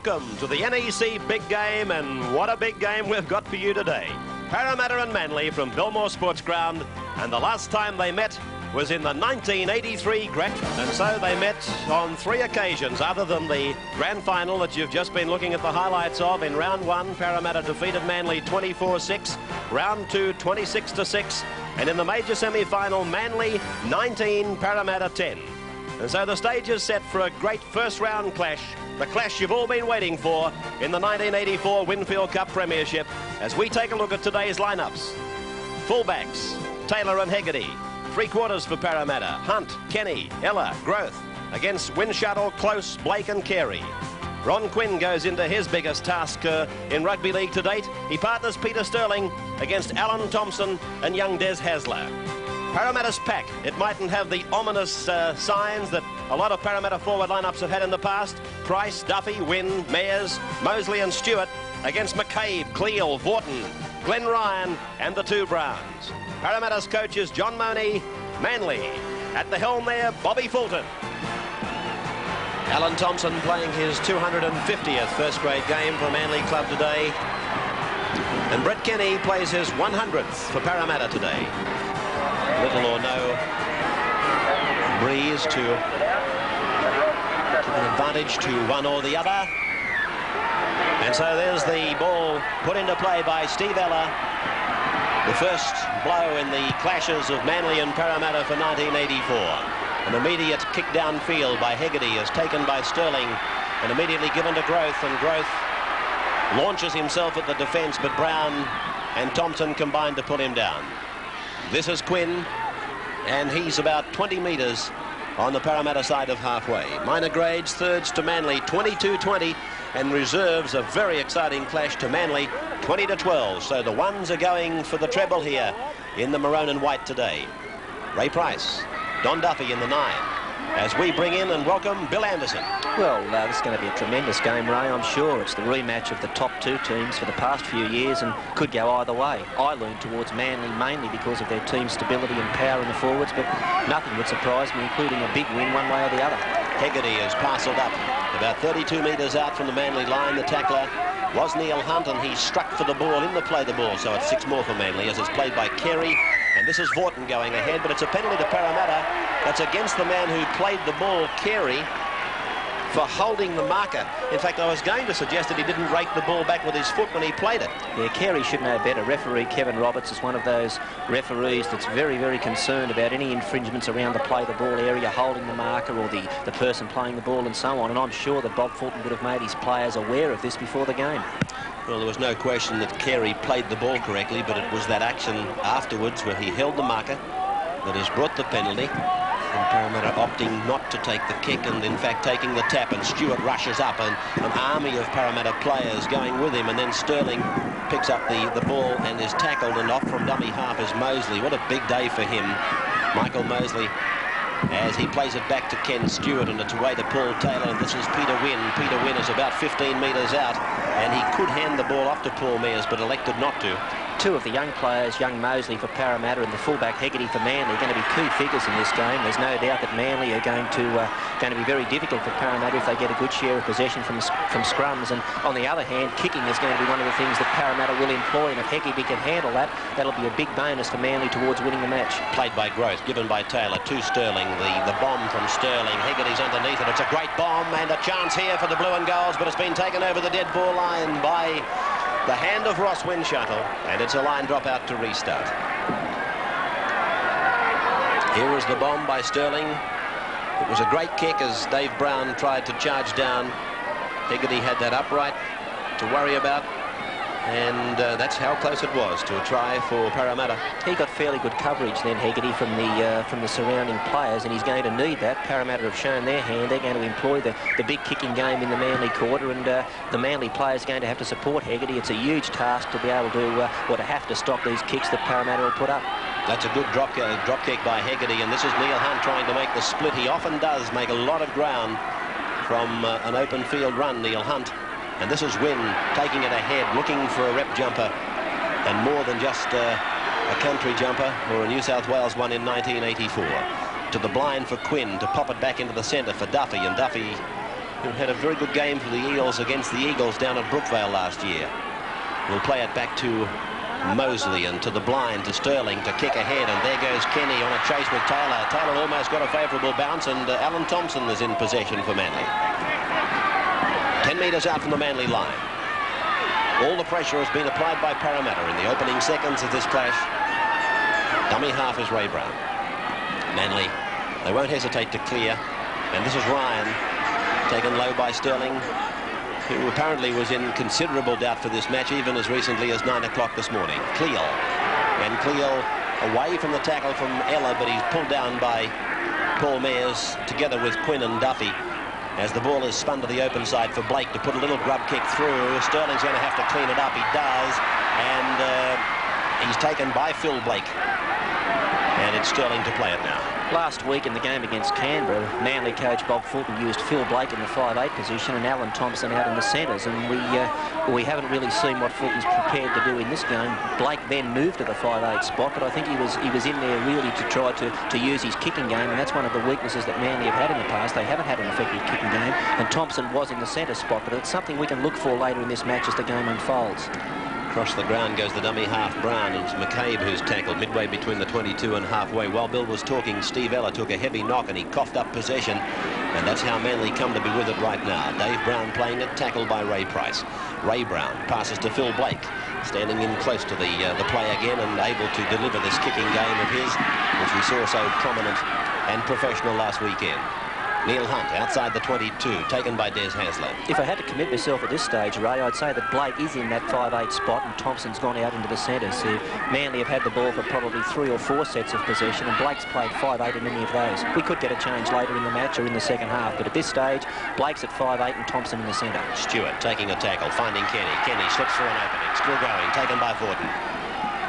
Welcome to the NEC Big Game, and what a big game we've got for you today. Parramatta and Manly from Belmore Sports Ground, and the last time they met was in the 1983 Grand, and so they met on 3 occasions other than the grand final that you've just been looking at the highlights of. In round 1, Parramatta defeated Manly 24-6, round 2 26-6, and in the major semi-final, Manly 19, Parramatta 10. And so the stage is set for a great first round clash, the clash you've all been waiting for in the 1984 Winfield Cup Premiership, as we take a look at today's lineups. Fullbacks, Taylor and Hegarty. 3/4 for Parramatta, Hunt, Kenny, Ella, Growth. Against Windshuttle, Close, Blake and Carey. Ron Quinn goes into his biggest task in rugby league to date. He partners Peter Sterling against Alan Thompson and young Des Hasler. Parramatta's pack, it mightn't have the ominous signs that a lot of Parramatta forward lineups have had in the past. Price, Duffy, Wynn, Mayers, Mosley and Stewart against McCabe, Cleal, Vorton, Glenn Ryan and the 2 Browns. Parramatta's coaches John Money, Manly. At the helm there, Bobby Fulton. Alan Thompson playing his 250th first grade game for a Manly club today. And Brett Kenny plays his 100th for Parramatta today. Little or no breeze to give an advantage to one or the other. And so there's the ball put into play by Steve Ella. The first blow in the clashes of Manly and Parramatta for 1984. An immediate kick downfield by Hegarty is taken by Sterling and immediately given to Growth, and Growth launches himself at the defence, but Brown and Thompson combine to put him down. This is Quinn, and he's about 20 metres on the Parramatta side of halfway. Minor grades, thirds to Manly, 22-20, and reserves a very exciting clash to Manly, 20-12. So the ones are going for the treble here in the maroon and white today. Ray Price, Don Duffy in the 9. As we bring in and welcome Bill Anderson. Well, this is going to be a tremendous game, Ray, I'm sure. It's the rematch of the top 2 teams for the past few years and could go either way. I lean towards Manly mainly because of their team stability and power in the forwards, but nothing would surprise me, including a big win one way or the other. Hegarty is parcelled up about 32 metres out from the Manly line. The tackler was Neil Hunt, and he struck for the ball in the play the ball, so it's 6 more for Manly as it's played by Carey. And this is Vorton going ahead, but it's a penalty to Parramatta. That's against the man who played the ball, Carey, for holding the marker. In fact, I was going to suggest that he didn't rake the ball back with his foot when he played it. Yeah, Carey should know better. Referee Kevin Roberts is one of those referees that's very, very concerned about any infringements around the play the ball area, holding the marker or the person playing the ball and so on. And I'm sure that Bob Fulton would have made his players aware of this before the game. Well, there was no question that Carey played the ball correctly, but it was that action afterwards where he held the marker that has brought the penalty. And Parramatta opting not to take the kick and in fact taking the tap, and Stewart rushes up and an army of Parramatta players going with him, and then Sterling picks up the ball and is tackled, and off from dummy half is Mosley. What a big day for him, Michael Mosley, as he plays it back to Ken Stewart, and it's away to Paul Taylor, and this is Peter Wynn. Peter Wynn is about 15 metres out, and he could hand the ball off to Paul Mears, but elected not to. 2 of the young players, young Mosley for Parramatta and the fullback Hegarty for Manly, are going to be key figures in this game. There's no doubt that Manly are going to be very difficult for Parramatta if they get a good share of possession from scrums. And on the other hand, kicking is going to be one of the things that Parramatta will employ, and if Hegarty can handle that, that'll be a big bonus for Manly towards winning the match. Played by Growth, given by Taylor to Sterling. The bomb from Sterling. Hegarty's underneath it. It's a great bomb and a chance here for the blue and golds, but it's been taken over the dead ball line by the hand of Ross Windshuttle, and it's a line drop out to restart. Here is the bomb by Sterling. It was a great kick as Dave Brown tried to charge down. Hegarty had that upright to worry about, and that's how close it was to a try for Parramatta. He got fairly good coverage then, Hegarty, from the surrounding players, and he's going to need that. Parramatta have shown their hand. They're going to employ the big kicking game in the Manly quarter, and the Manly players are going to have to support Hegarty. It's a huge task to be able to to have to stop these kicks that Parramatta will put up. That's a good drop kick by Hegarty, and this is Neil Hunt trying to make the split. He often does make a lot of ground from an open field run, Neil Hunt. And this is Wynn taking it ahead, looking for a rep jumper, and more than just a country jumper or a New South Wales one in 1984. To the blind for Quinn to pop it back into the centre for Duffy, and Duffy who had a very good game for the Eels against the Eagles down at Brookvale last year. We'll play it back to Mosley and to the blind, to Sterling, to kick ahead, and there goes Kenny on a chase with Taylor. Taylor almost got a favourable bounce, and Alan Thompson is in possession for Manly. 10 metres out from the Manly line. All the pressure has been applied by Parramatta in the opening seconds of this clash. Dummy half is Ray Brown. Manly, they won't hesitate to clear, and this is Ryan, taken low by Sterling, who apparently was in considerable doubt for this match even as recently as 9 o'clock this morning. Cleal, and Cleal away from the tackle from Ella, but he's pulled down by Paul Mears together with Quinn and Duffy as the ball is spun to the open side for Blake to put a little grub kick through. Sterling's going to have to clean it up. He does, and he's taken by Phil Blake, and it's Sterling to play it now. Last week in the game against Canberra, Manly coach Bob Fulton used Phil Blake in the 5'8" position and Alan Thompson out in the centres, and we haven't really seen what Fulton's prepared to do in this game. Blake then moved to the 5'8" spot, but I think he was in there really to try to use his kicking game, and that's one of the weaknesses that Manly have had in the past. They haven't had an effective kicking game, and Thompson was in the centre spot, but it's something we can look for later in this match as the game unfolds. Across the ground goes the dummy half Brown, and it's McCabe who's tackled midway between the 22 and halfway. While Bill was talking, Steve Ella took a heavy knock and he coughed up possession, and that's how Manly come to be with it right now. Dave Brown playing it, tackled by Ray Price. Ray Brown passes to Phil Blake, standing in close to the play again and able to deliver this kicking game of his, which we saw so prominent and professional last weekend. Neil Hunt outside the 22, taken by Des Hasler. If I had to commit myself at this stage, Ray, I'd say that Blake is in that 5'8" spot and Thompson's gone out into the centre. So Manly have had the ball for probably 3 or 4 sets of possession, and Blake's played 5'8" in any of those. We could get a change later in the match or in the second half, but at this stage, Blake's at 5'8" and Thompson in the centre. Stewart taking a tackle, finding Kenny. Kenny slips through an opening, still going, taken by Fortin.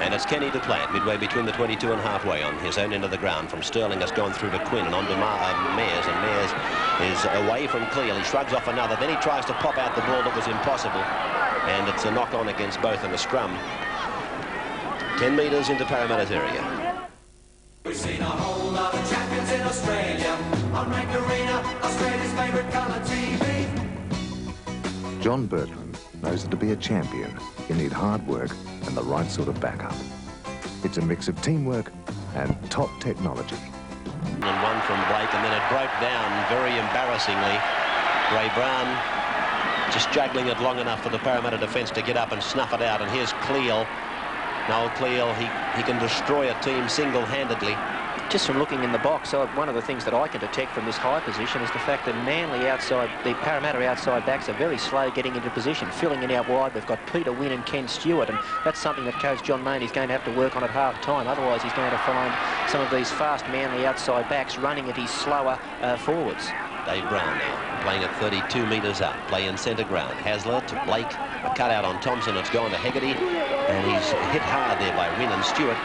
And it's Kenny to play it, midway between the 22 and halfway on his own end of the ground. From Sterling has gone through to Quinn and on to Mears, and Mears is away from Cleal. He shrugs off another, then he tries to pop out the ball that was impossible, and it's a knock-on against both in a scrum. 10 metres into Parramatta's area. We've seen a whole lot of champions in Australia, on Rank Arena, Australia's favourite colour TV. John Bertrand knows that to be a champion, you need hard work and the right sort of backup. It's a mix of teamwork and top technology. And one from Blake, and then it broke down very embarrassingly. Ray Brown just juggling it long enough for the Parramatta defence to get up and snuff it out, and here's Cleal. Noel Cleal, he can destroy a team single-handedly. Just from looking in the box, one of the things that I can detect from this high position is the fact that Manly outside, the Parramatta outside backs are very slow getting into position, filling it out wide. They've got Peter Wynn and Ken Stewart, and that's something that Coach John Mayne is going to have to work on at half-time. Otherwise, he's going to find some of these fast Manly outside backs running at his slower forwards. Dave Brown now, playing at 32 metres up, play in centre ground. Hasler to Blake, a cutout on Thompson, it's gone to Hegarty, and he's hit hard there by Wynn and Stewart.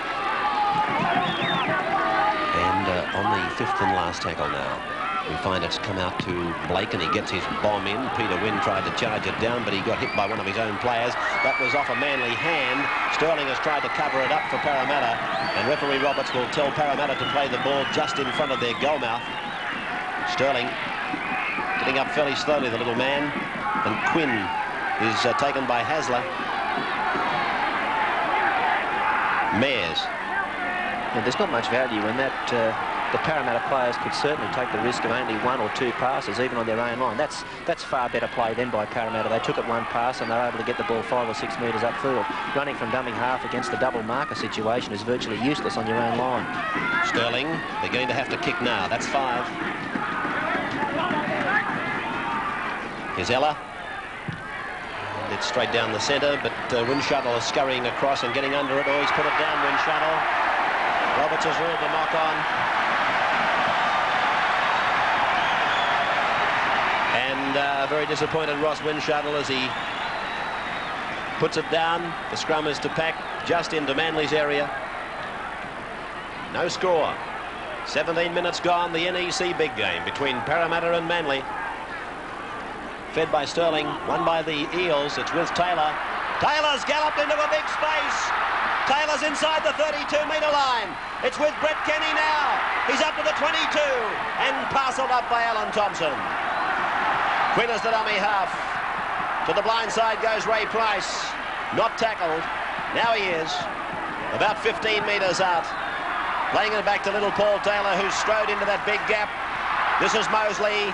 And on the 5th and last tackle now, we find it's come out to Blake, and he gets his bomb in. Peter Wynn tried to charge it down, but he got hit by one of his own players. That was off a Manly hand. Sterling has tried to cover it up for Parramatta, and referee Roberts will tell Parramatta to play the ball just in front of their goal mouth. Sterling getting up fairly slowly, the little man, and Quinn is taken by Hasler. Mears. Yeah, there's not much value in that. The Parramatta players could certainly take the risk of only 1 or 2 passes, even on their own line. That's far better play than by Parramatta. They took it 1 pass and they're able to get the ball 5 or 6 metres upfield. Running from dummy half against the double marker situation is virtually useless on your own line. Sterling, they're going to have to kick now. That's 5. Here's Ella. And it's straight down the centre, but Winshuttle is scurrying across and getting under it. Oh, he's put it down, Winshuttle. Roberts has ruled the knock-on. And very disappointed Ross Winshuttle as he puts it down. The scrum is to pack just into Manly's area. No score. 17 minutes gone, the NEC big game between Parramatta and Manly. Fed by Sterling, won by the Eels. It's with Taylor. Taylor's galloped into a big space. Taylor's inside the 32-metre line. It's with Brett Kenny now. He's up to the 22 and parcelled up by Alan Thompson. Quinn is the dummy half. To the blind side goes Ray Price. Not tackled. Now he is. About 15 metres out. Playing it back to little Paul Taylor, who's strode into that big gap. This is Mosley.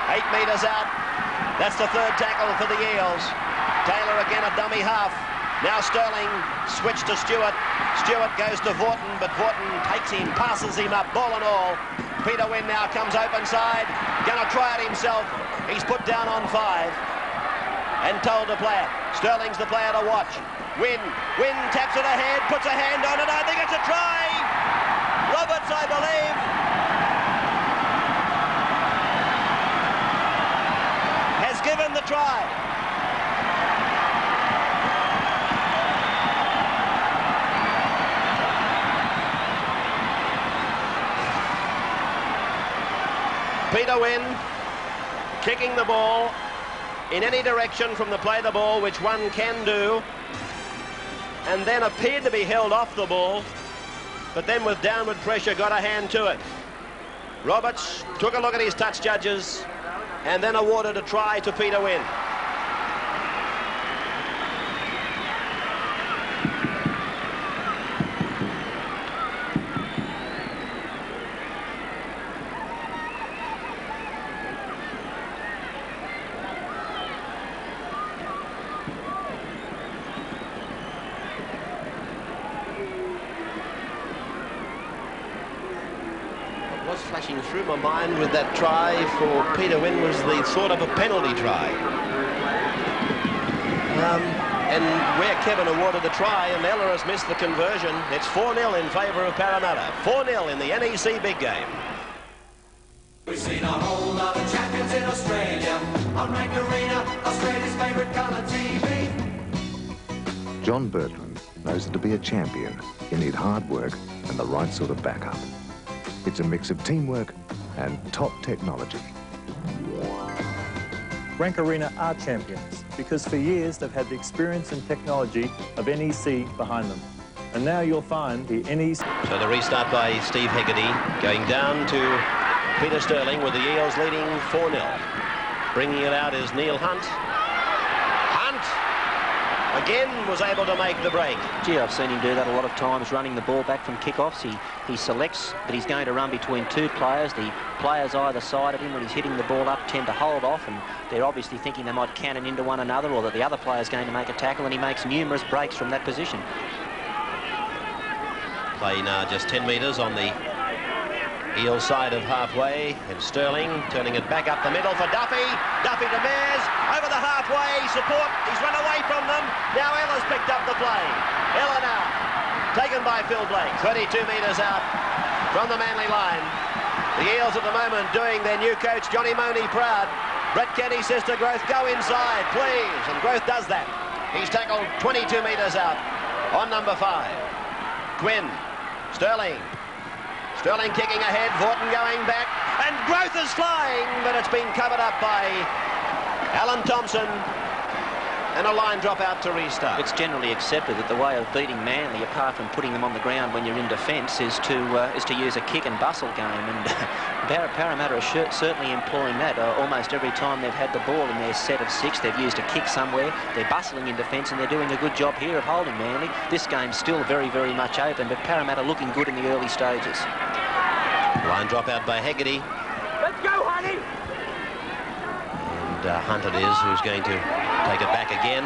8 metres out. That's the third tackle for the Eels. Taylor again a dummy half. Now Sterling, switch to Stewart. Stewart goes to Vaughton, but Vaughton takes him, passes him up, ball and all. Peter Wynn now comes open side. Gonna try it himself. He's put down on 5 and told to play it. Sterling's the player to watch. Wynn taps it ahead, puts a hand on it. I think it's a try. Roberts, I believe. Has given the try. Peter Wynn kicking the ball in any direction from the play the ball, which one can do, and then appeared to be held off the ball, but then with downward pressure got a hand to it. Roberts took a look at his touch judges and then awarded a try to Peter Wynn. Was flashing through my mind with that try for Peter Wynn was the sort of a penalty try. And where Kevin awarded the try and Ella has missed the conversion, it's 4-0 in favour of Parramatta. 4-0 in the NEC big game. We've seen a whole lot of champions in Australia on Rank Arena, Australia's favourite colour TV. John Bertrand knows that to be a champion, you need hard work and the right sort of backup. It's a mix of teamwork and top technology. Rank Arena are champions because for years they've had the experience and technology of NEC behind them. And now you'll find the NEC... So the restart by Steve Hegarty, going down to Peter Sterling with the Eels leading 4-0. Bringing it out is Neil Hunt. Hunt again was able to make the break. Gee, I've seen him do that a lot of times, running the ball back from kickoffs. He selects that he's going to run between 2 players. The players either side of him when he's hitting the ball up tend to hold off, and they're obviously thinking they might cannon into one another or that the other player's going to make a tackle, and he makes numerous breaks from that position. Play now just 10 metres on the Eels side of halfway, and Sterling turning it back up the middle for Duffy. Duffy to Mears, over the halfway, support, he's run away from them. Now Ella's picked up the play. Ella now, taken by Phil Blake, 22 metres out from the Manly line. The Eels at the moment doing their new coach Johnny Money proud. Brett Kenny says to Growth, go inside, please, and Growth does that. He's tackled 22 metres out on number 5. Quinn, Sterling kicking ahead, Vaughton going back, and Growth is flying, but it's been covered up by Alan Thompson, and a line drop out to restart. It's generally accepted that the way of beating Manly, apart from putting them on the ground when you're in defence, is to use a kick and bustle game, and Parramatta are certainly employing that. Almost every time they've had the ball in their set of 6, they've used a kick somewhere. They're bustling in defence, and they're doing a good job here of holding Manly. This game's still very, very much open, but Parramatta looking good in the early stages. Line drop out by Hegarty. Let's go, honey! And Hunt it is who's going to take it back again.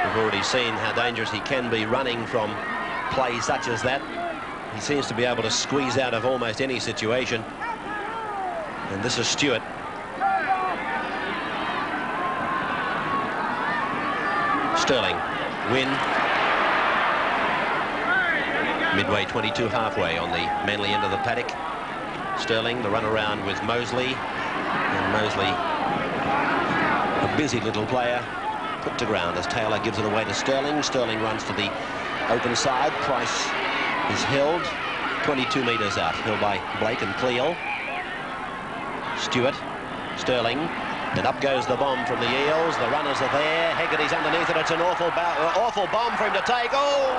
We've already seen how dangerous he can be running from play such as that. He seems to be able to squeeze out of almost any situation. And this is Stewart. Sterling, Wynn. Midway 22 halfway on the Manly end of the paddock. Sterling, the run around with Mosley. And Mosley, a busy little player, put to ground as Taylor gives it away to Sterling. Sterling runs to the open side. Price is held 22 metres out. Held by Blake and Cleal. Stewart, Sterling, and up goes the bomb from the Eels. The runners are there. Hegarty's underneath it. It's an awful bomb for him to take. Oh!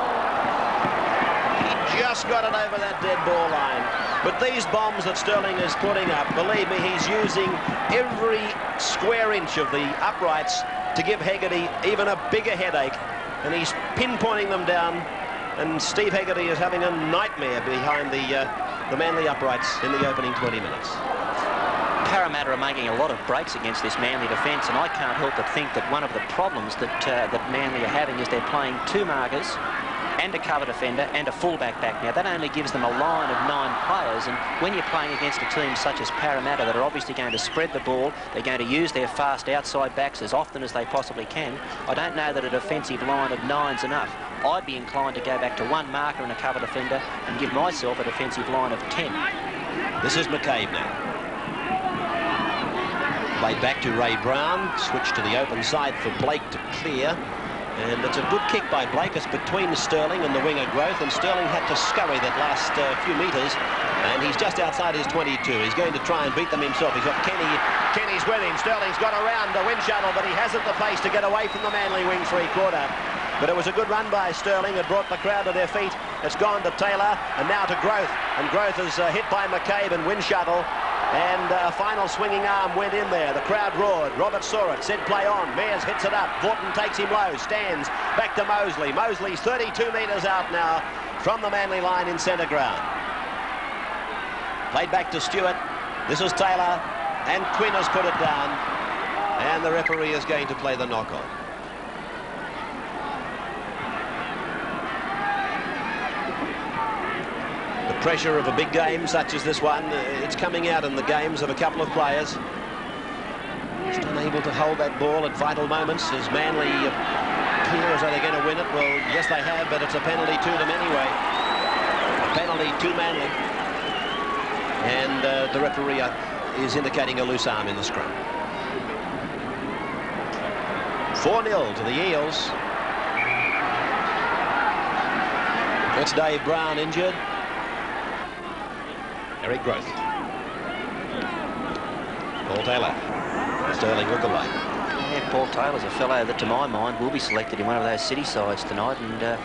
He just got it over that dead ball line. But these bombs that Sterling is putting up, believe me, he's using every square inch of the uprights to give Hegarty even a bigger headache. And he's pinpointing them down. And Steve Hegarty is having a nightmare behind the Manly uprights in the opening 20 minutes. Parramatta are making a lot of breaks against this Manly defence, and I can't help but think that one of the problems that Manly are having is they're playing two markers and a cover defender and a fullback back. Now, that only gives them a line of 9 players, and when you're playing against a team such as Parramatta that are obviously going to spread the ball, they're going to use their fast outside backs as often as they possibly can, I don't know that a defensive line of 9's enough. I'd be inclined to go back to one marker and a cover defender and give myself a defensive line of 10. This is McCabe now. Played back to Ray Brown, switched to the open side for Blake to clear. And it's a good kick by Blake. It's between Sterling and the winger Growth, and Sterling had to scurry that last few metres, and he's just outside his 22. He's going to try and beat them himself. He's got Kenny. Kenny's with him. Sterling's got around the wind shuttle, but he hasn't the pace to get away from the Manly wing three-quarter. But it was a good run by Sterling. It brought the crowd to their feet. It's gone to Taylor, and now to Growth. And Growth is hit by McCabe and wind shuttle. And a final swinging arm went in there. The crowd roared. Robert saw it, said play on. Mears hits it up. Vaughton takes him low, stands. Back to Mosley. Mosley's 32 metres out now from the Manly line in centre ground. Played back to Stewart. This is Taylor. And Quinn has put it down. And the referee is going to play the knock-on. Pressure of a big game such as this one, it's coming out in the games of a couple of players. Just unable to hold that ball at vital moments as Manly appear as though they're going to win it. Well, yes, they have, but it's a penalty to them anyway. A penalty to Manly. And the referee is indicating a loose arm in the scrum. 4-0 to the Eels. That's Dave Brown injured. Eric Growth. Paul Taylor. Sterling look away. Yeah, Paul Taylor's a fellow that, to my mind, will be selected in one of those city sides tonight, and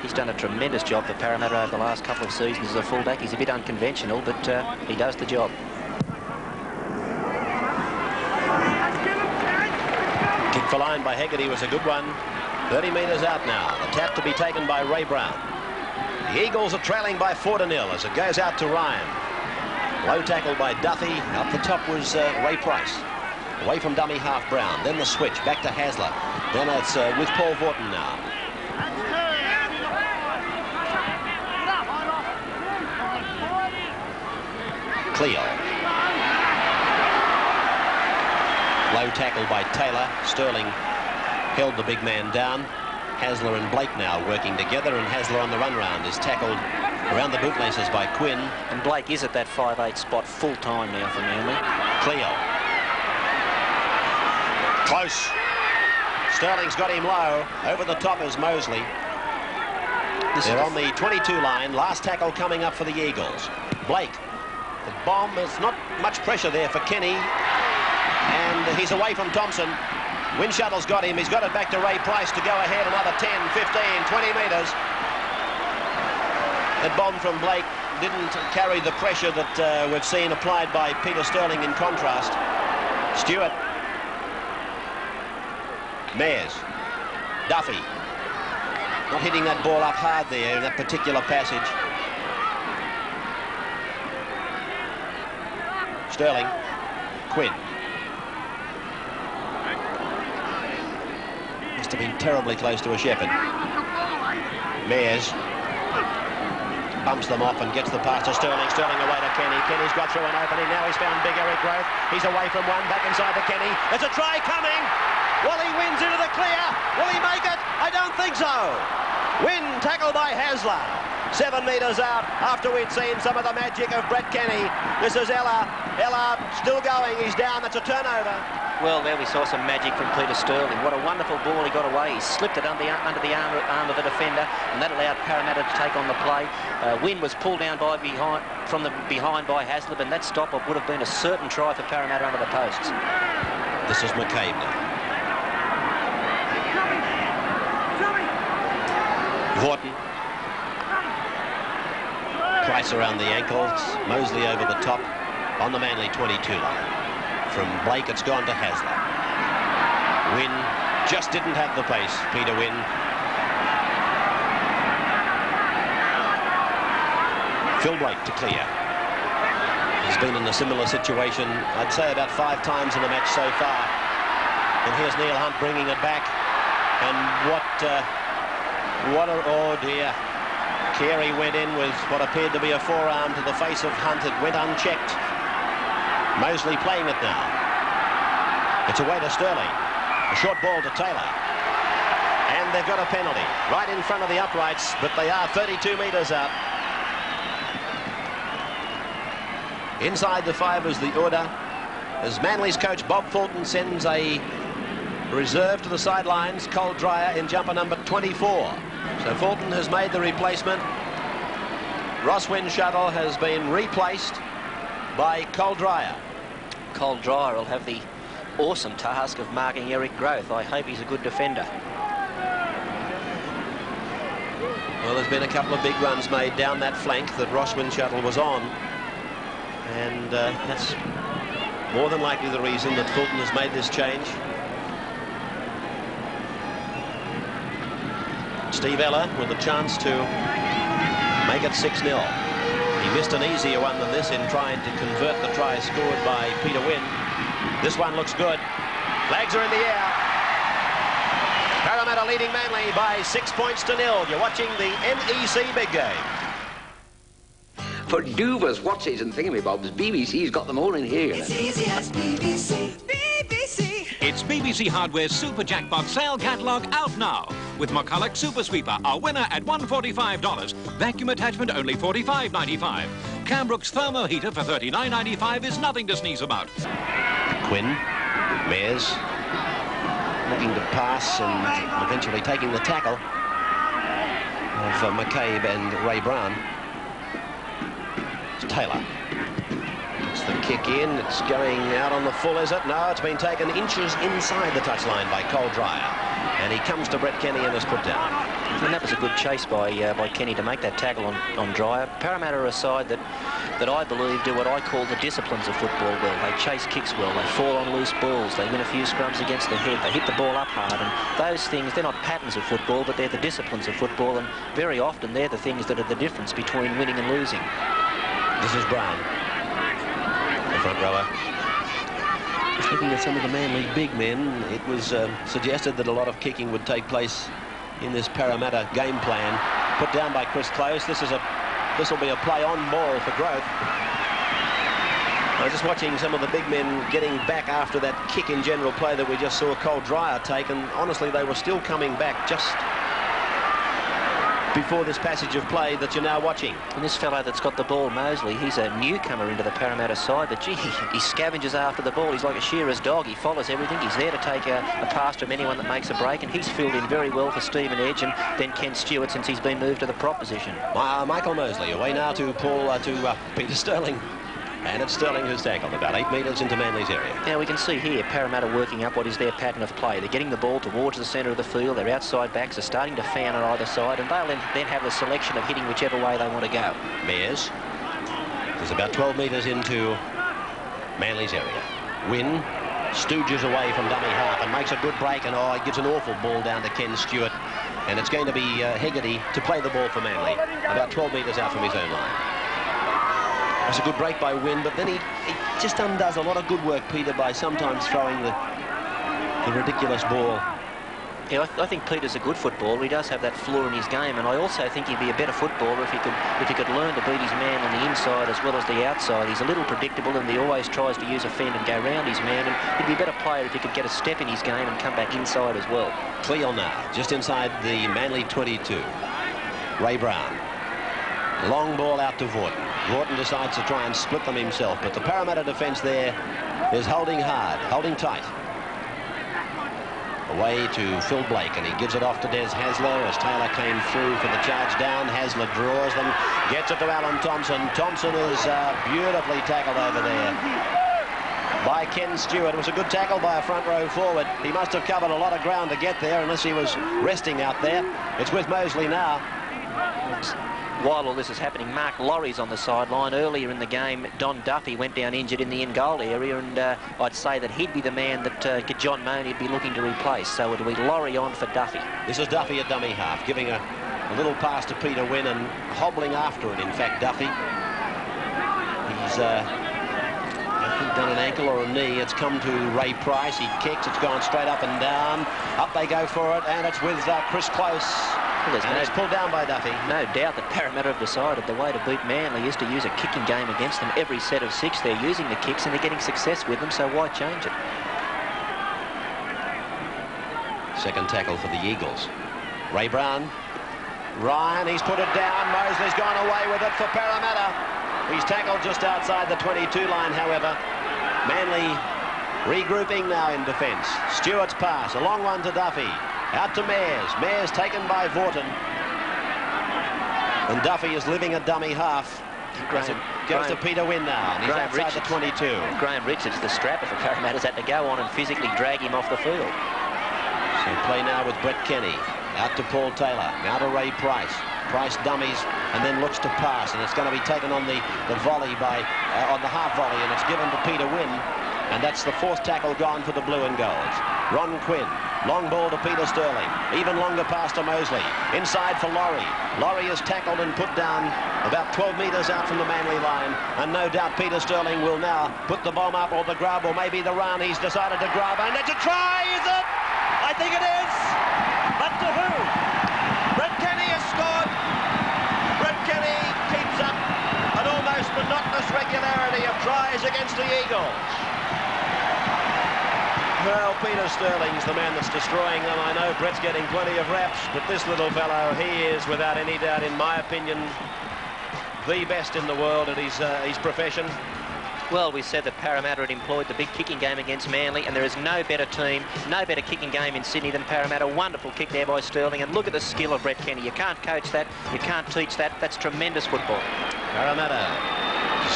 he's done a tremendous job for Parramatta over the last couple of seasons as a fullback. He's a bit unconventional, but he does the job. Kick for line by Hegarty was a good one. 30 metres out now. The tap to be taken by Ray Brown. The Eagles are trailing by 4-0 as it goes out to Ryan. Low tackle by Duffy. Up the top was Ray Price. Away from dummy half Brown. Then the switch back to Hasler. Then it's with Paul Vaughton now. Cleo. Low tackle by Taylor. Sterling held the big man down. Hasler and Blake now working together, and Hasler on the run round is tackled around the bootlaces by Quinn. And Blake is at that 5'8" spot full time now for Manly. Cleo. Close. Sterling's got him low. Over the top is Mosley. They're on the 22 line. Last tackle coming up for the Eagles. Blake. The bomb. There's not much pressure there for Kenny. And he's away from Thompson. Wind shuttle's got him. He's got it back to Ray Price to go ahead another 10, 15, 20 metres. That bomb from Blake didn't carry the pressure that we've seen applied by Peter Sterling in contrast. Stewart. Mears. Duffy. Not hitting that ball up hard there in that particular passage. Sterling. Quinn. Must have been terribly close to a shepherd. Mears bumps them off and gets the pass to Sterling. Sterling away to Kenny. Kenny's got through an opening. Now he's found big Eric Growth. He's away from one, back inside to Kenny. There's a try coming. Well, he wins into the clear. Will he make it? I don't think so. Win tackle by Hasler. 7 metres out after we'd seen some of the magic of Brett Kenny. This is Ella. Ella still going. He's down. That's a turnover. Well, there we saw some magic from Peter Sterling. What a wonderful ball he got away. He slipped it under the arm of a defender, and that allowed Parramatta to take on the play. Wynn was pulled down from behind by Haslip, and that stop would have been a certain try for Parramatta under the posts. This is McCabe now. Vaughton. Price around the ankles. Mosley over the top on the Manly 22 line. From Blake, it's gone to Hasler. Wynn just didn't have the pace. Peter Wynn. Phil Blake to clear. He's been in a similar situation, I'd say, about 5 times in the match so far. And here's Neil Hunt bringing it back. And oh dear. Carey went in with what appeared to be a forearm to the face of Hunt. It went unchecked. Mosley playing it now. It's away to Sterling. A short ball to Taylor. And they've got a penalty right in front of the uprights, but they are 32 metres out. Inside the 5 is the order, as Manly's coach Bob Fulton sends a reserve to the sidelines, Cole Dreyer in jumper number 24. So Fulton has made the replacement. Ross Winshuttle has been replaced by Cole Dreyer. Cole Dreyer will have the awesome task of marking Eric Growth. I hope he's a good defender. Well, there's been a couple of big runs made down that flank that Ross Winshuttle was on. And that's more than likely the reason that Fulton has made this change. Steve Ella with a chance to make it 6-0. He missed an easier one than this in trying to convert the try scored by Peter Wynn. This one looks good. Flags are in the air. Parramatta leading Manly by 6 points to 0. You're watching the NEC Big Game. For Duvers, Watches and Thingamybobs, BBC's got them all in here. It's easy as BBC. BBC. It's BBC Hardware's Super Jackpot sale catalogue out now. With McCulloch Super Sweeper, our winner at $145. Vacuum attachment only $45.95. Cambrook's thermo heater for $39.95 is nothing to sneeze about. Quinn, Mears, looking to pass and eventually taking the tackle of McCabe and Ray Brown. It's Taylor. It's the kick in. It's going out on the full, is it? No, it's been taken inches inside the touchline by Cole Dreyer. And he comes to Brett Kenny and is put down. And that was a good chase by Kenny to make that tackle on Dreyer. Parramatta are a side that I believe do what I call the disciplines of football well. They chase kicks well, they fall on loose balls, they win a few scrums against the head, they hit the ball up hard, and those things, they're not patterns of football, but they're the disciplines of football, and very often they're the things that are the difference between winning and losing. This is Brown, the front rower. Just looking at some of the Manly big men, it was suggested that a lot of kicking would take place in this Parramatta game plan. Put down by Chris Close. This will be a play-on ball for Growth. I was just watching some of the big men getting back after that kick in general play that we just saw Cole Dreyer take, and honestly, they were still coming back just before this passage of play that you're now watching. And this fellow that's got the ball, Mosley, he's a newcomer into the Parramatta side, but gee, he scavenges after the ball. He's like a shearer's dog. He follows everything. He's there to take a pass from anyone that makes a break, and he's filled in very well for Stephen Edge and then Ken Stewart since he's been moved to the prop position. Michael Mosley away now to Peter Sterling. And it's Sterling who's tackled about 8 metres into Manly's area. Now we can see here Parramatta working up what is their pattern of play. They're getting the ball towards the centre of the field. Their outside backs are starting to fan on either side, and they'll then have the selection of hitting whichever way they want to go. Mears is about 12 metres into Manly's area. Wynn stooges away from dummy half and makes a good break, and he gives an awful ball down to Ken Stewart. And it's going to be Hegarty to play the ball for Manly, about 12 metres out from his own line. That's a good break by Wynn, but then he just undoes a lot of good work, Peter, by sometimes throwing the ridiculous ball. Yeah, I think Peter's a good footballer. He does have that flaw in his game, and I also think he'd be a better footballer if he could learn to beat his man on the inside as well as the outside. He's a little predictable, and he always tries to use a fend and go round his man, and he'd be a better player if he could get a step in his game and come back inside as well. Cleal now, just inside the Manly 22. Ray Brown. Long ball out to Vaughton. Vaughton decides to try and split them himself, but the Parramatta defence there is holding hard, holding tight. Away to Phil Blake, and he gives it off to Des Hasler as Taylor came through for the charge down. Hasler draws them, gets it to Alan Thompson. Thompson is beautifully tackled over there by Ken Stewart. It was a good tackle by a front row forward. He must have covered a lot of ground to get there unless he was resting out there. It's with Mosley now. while all this is happening, Mark Laurie's on the sideline. Earlier in the game, Don Duffy went down injured in the in-goal area, and I'd say that he'd be the man that John Mooney would be looking to replace. So it'll be Laurie on for Duffy. This is Duffy at dummy half, giving a little pass to Peter Wynn and hobbling after it, in fact, Duffy. He's I think done an ankle or a knee. It's come to Ray Price. He kicks. It's gone straight up and down. Up they go for it, and it's with Chris Close. Well, and it's pulled down by Duffy. No doubt that Parramatta have decided the way to beat Manly is to use a kicking game against them. Every set of 6, they're using the kicks and they're getting success with them, so why change it? Second tackle for the Eagles. Ray Brown. Ryan, he's put it down. Mosley's gone away with it for Parramatta. He's tackled just outside the 22 line, however. Manly regrouping now in defence. Stewart's pass, a long one to Duffy. Out to Mayers. Mayers taken by Vorton. And Duffy is living a dummy half. Goes to Peter Wynn now. And he's outside the 22. Graham Richards, the scrapper for Parramatta's, had to go on and physically drag him off the field. So play now with Brett Kenny. Out to Paul Taylor. Now to Ray Price. Price dummies and then looks to pass, and it's going to be taken on the volley by on the half volley, and it's given to Peter Wynn, and that's the 4th tackle gone for the blue and golds. Ron Quinn, long ball to Peter Sterling, even longer pass to Mosley, inside for Laurie. Laurie is tackled and put down about 12 metres out from the Manly line, and no doubt Peter Sterling will now put the bomb up, or the grub, or maybe the run. He's decided to grab, and it's a try, is it? I think it is, but to who? Brett Kenny has scored. Brett Kenny keeps up an almost monotonous regularity of tries against the Eagles. Well, Peter Sterling's the man that's destroying them. I know Brett's getting plenty of raps, but this little fellow, he is, without any doubt, in my opinion, the best in the world at his profession. Well, we said that Parramatta had employed the big kicking game against Manly, and there is no better team, no better kicking game in Sydney than Parramatta. Wonderful kick there by Sterling, and look at the skill of Brett Kenny. You can't coach that, you can't teach that. That's tremendous football. Parramatta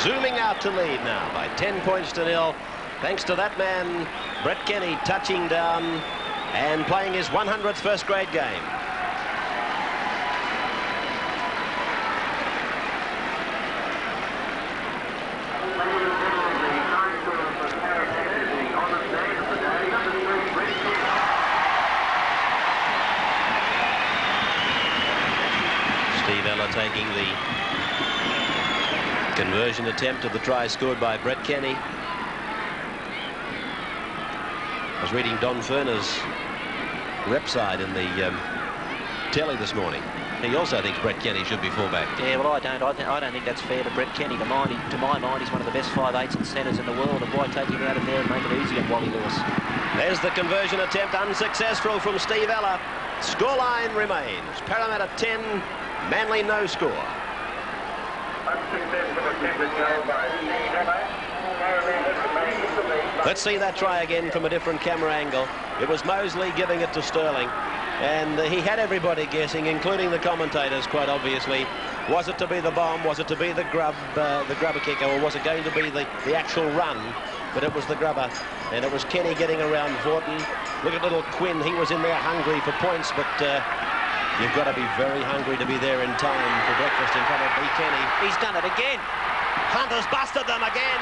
zooming out to lead now by 10 points to 0, thanks to that man, Brett Kenny, touching down and playing his 100th first-grade game. Taking the conversion attempt of the try scored by Brett Kenny. I was reading Don Furner's rep side in the telly this morning. He also thinks Brett Kenny should be fullback. Yeah, well, I don't think that's fair to Brett Kenny. To my mind, he's one of the best 5/8 and centres in the world, and why take him out of there and make it easy on Wally Lewis? There's the conversion attempt, unsuccessful from Steve Ella. Scoreline remains Parramatta 10, Manly no score. Let's see that try again from a different camera angle. It was Mosley giving it to Sterling, and he had everybody guessing, including the commentators, quite obviously. Was it to be the bomb? Was it to be the grubber kicker, or was it going to be the actual run? But it was the grubber, and it was Kenny getting around Vorton. Look at little Quinn. He was in there hungry for points, but you've got to be very hungry to be there in time for breakfast in front of B. Kenny. He's done it again. Hunter's busted them again.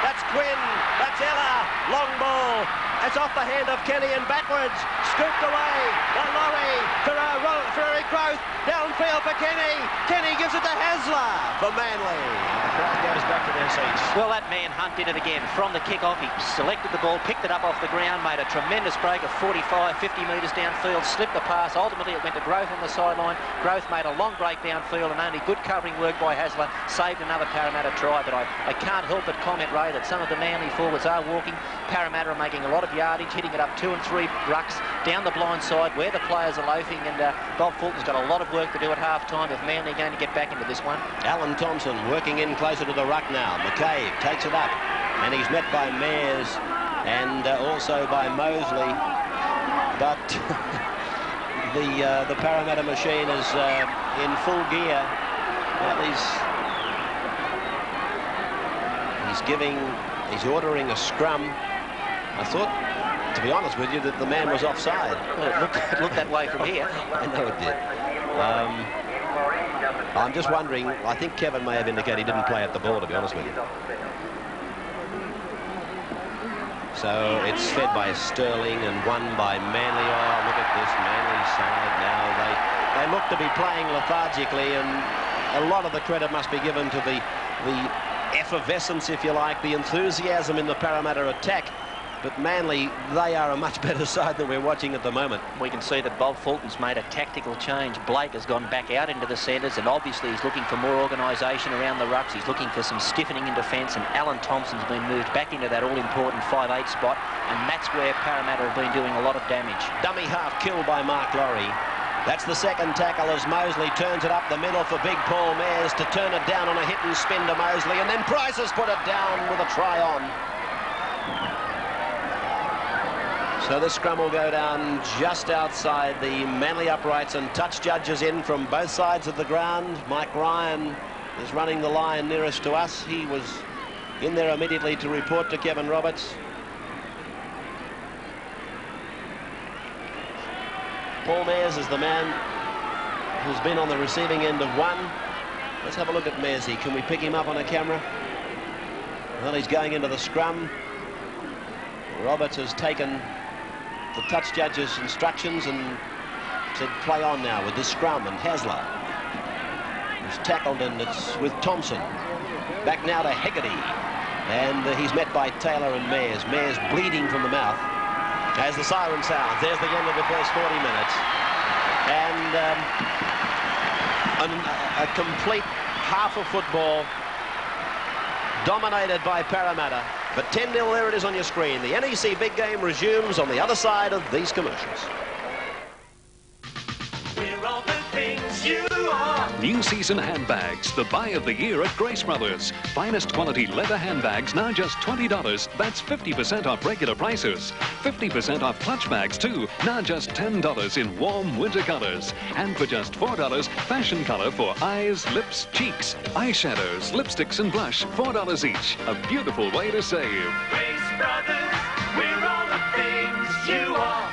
That's Quinn. That's Ella. Long ball. It's off the hand of Kenny and backwards. Scooped away by Laurie. Ferrari Growth. Downfield for Kenny. Kenny gives it to Hasler for Manly. The crowd goes back to their seats. Well, that man Hunt did it again. From the kick-off, he selected the ball, picked it up off the ground, made a tremendous break of 45, 50 metres downfield, slipped the pass. Ultimately, it went to Growth on the sideline. Growth made a long break downfield, and only good covering work by Hasler saved another Parramatta try. But I can't help but comment, Ray, that some of the Manly forwards are walking. Parramatta are making a lot of yardage, hitting it up 2 and 3 rucks down the blind side where the players are loafing, and Bob Fulton's got a lot of work to do at half-time if Manly are going to get back into this one. Alan Thompson working in closer to the ruck now. McCabe takes it up, and he's met by Mayers and also by Mosley. But the Parramatta machine is in full gear. Well, he's ordering a scrum. I thought, to be honest with you, that the man was offside. Well, it looked that way from here. I know it did. I'm just wondering, I think Kevin may have indicated he didn't play at the ball, to be honest with you. So it's fed by Sterling and won by Manly. Oh, look at this Manly side now. They look to be playing lethargically, and a lot of the credit must be given to the effervescence, if you like, the enthusiasm in the Parramatta attack. But Manly, they are a much better side than we're watching at the moment. We can see that Bob Fulton's made a tactical change. Blake has gone back out into the centres, and obviously he's looking for more organisation around the rucks. He's looking for some stiffening in defence, and Alan Thompson's been moved back into that all-important 5'8" spot, and that's where Parramatta have been doing a lot of damage. Dummy half kill by Mark Laurie. That's the second tackle as Mosley turns it up the middle for big Paul Mayers to turn it down on a hit and spin to Mosley, and then Price has put it down with a try on. So the scrum will go down just outside the Manly uprights, and touch judges in from both sides of the ground. Mike Ryan is running the line nearest to us. He was in there immediately to report to Kevin Roberts. Paul Mayers is the man who's been on the receiving end of one. Let's have a look at Mersey. Can we pick him up on a camera? Well, he's going into the scrum. Roberts has taken the touch judge's instructions and said play on now with the scrum, and Hasler is tackled, and it's with Thompson. Back now to Hegarty, and he's met by Taylor and Mayers. Mayers bleeding from the mouth as the siren sounds. There's the end of the first 40 minutes, and a complete half of football dominated by Parramatta. But 10-0, there it is on your screen. The NEC big game resumes on the other side of these commercials. We're all the things you are. New season handbags, the buy of the year at Grace Brothers. Finest quality leather handbags, now just $20. That's 50% off regular prices. 50% off clutch bags too, now just $10 in warm winter colors. And for just $4, fashion color for eyes, lips, cheeks, eyeshadows, lipsticks and blush, $4 each. A beautiful way to save. Grace Brothers, we're all the things you are.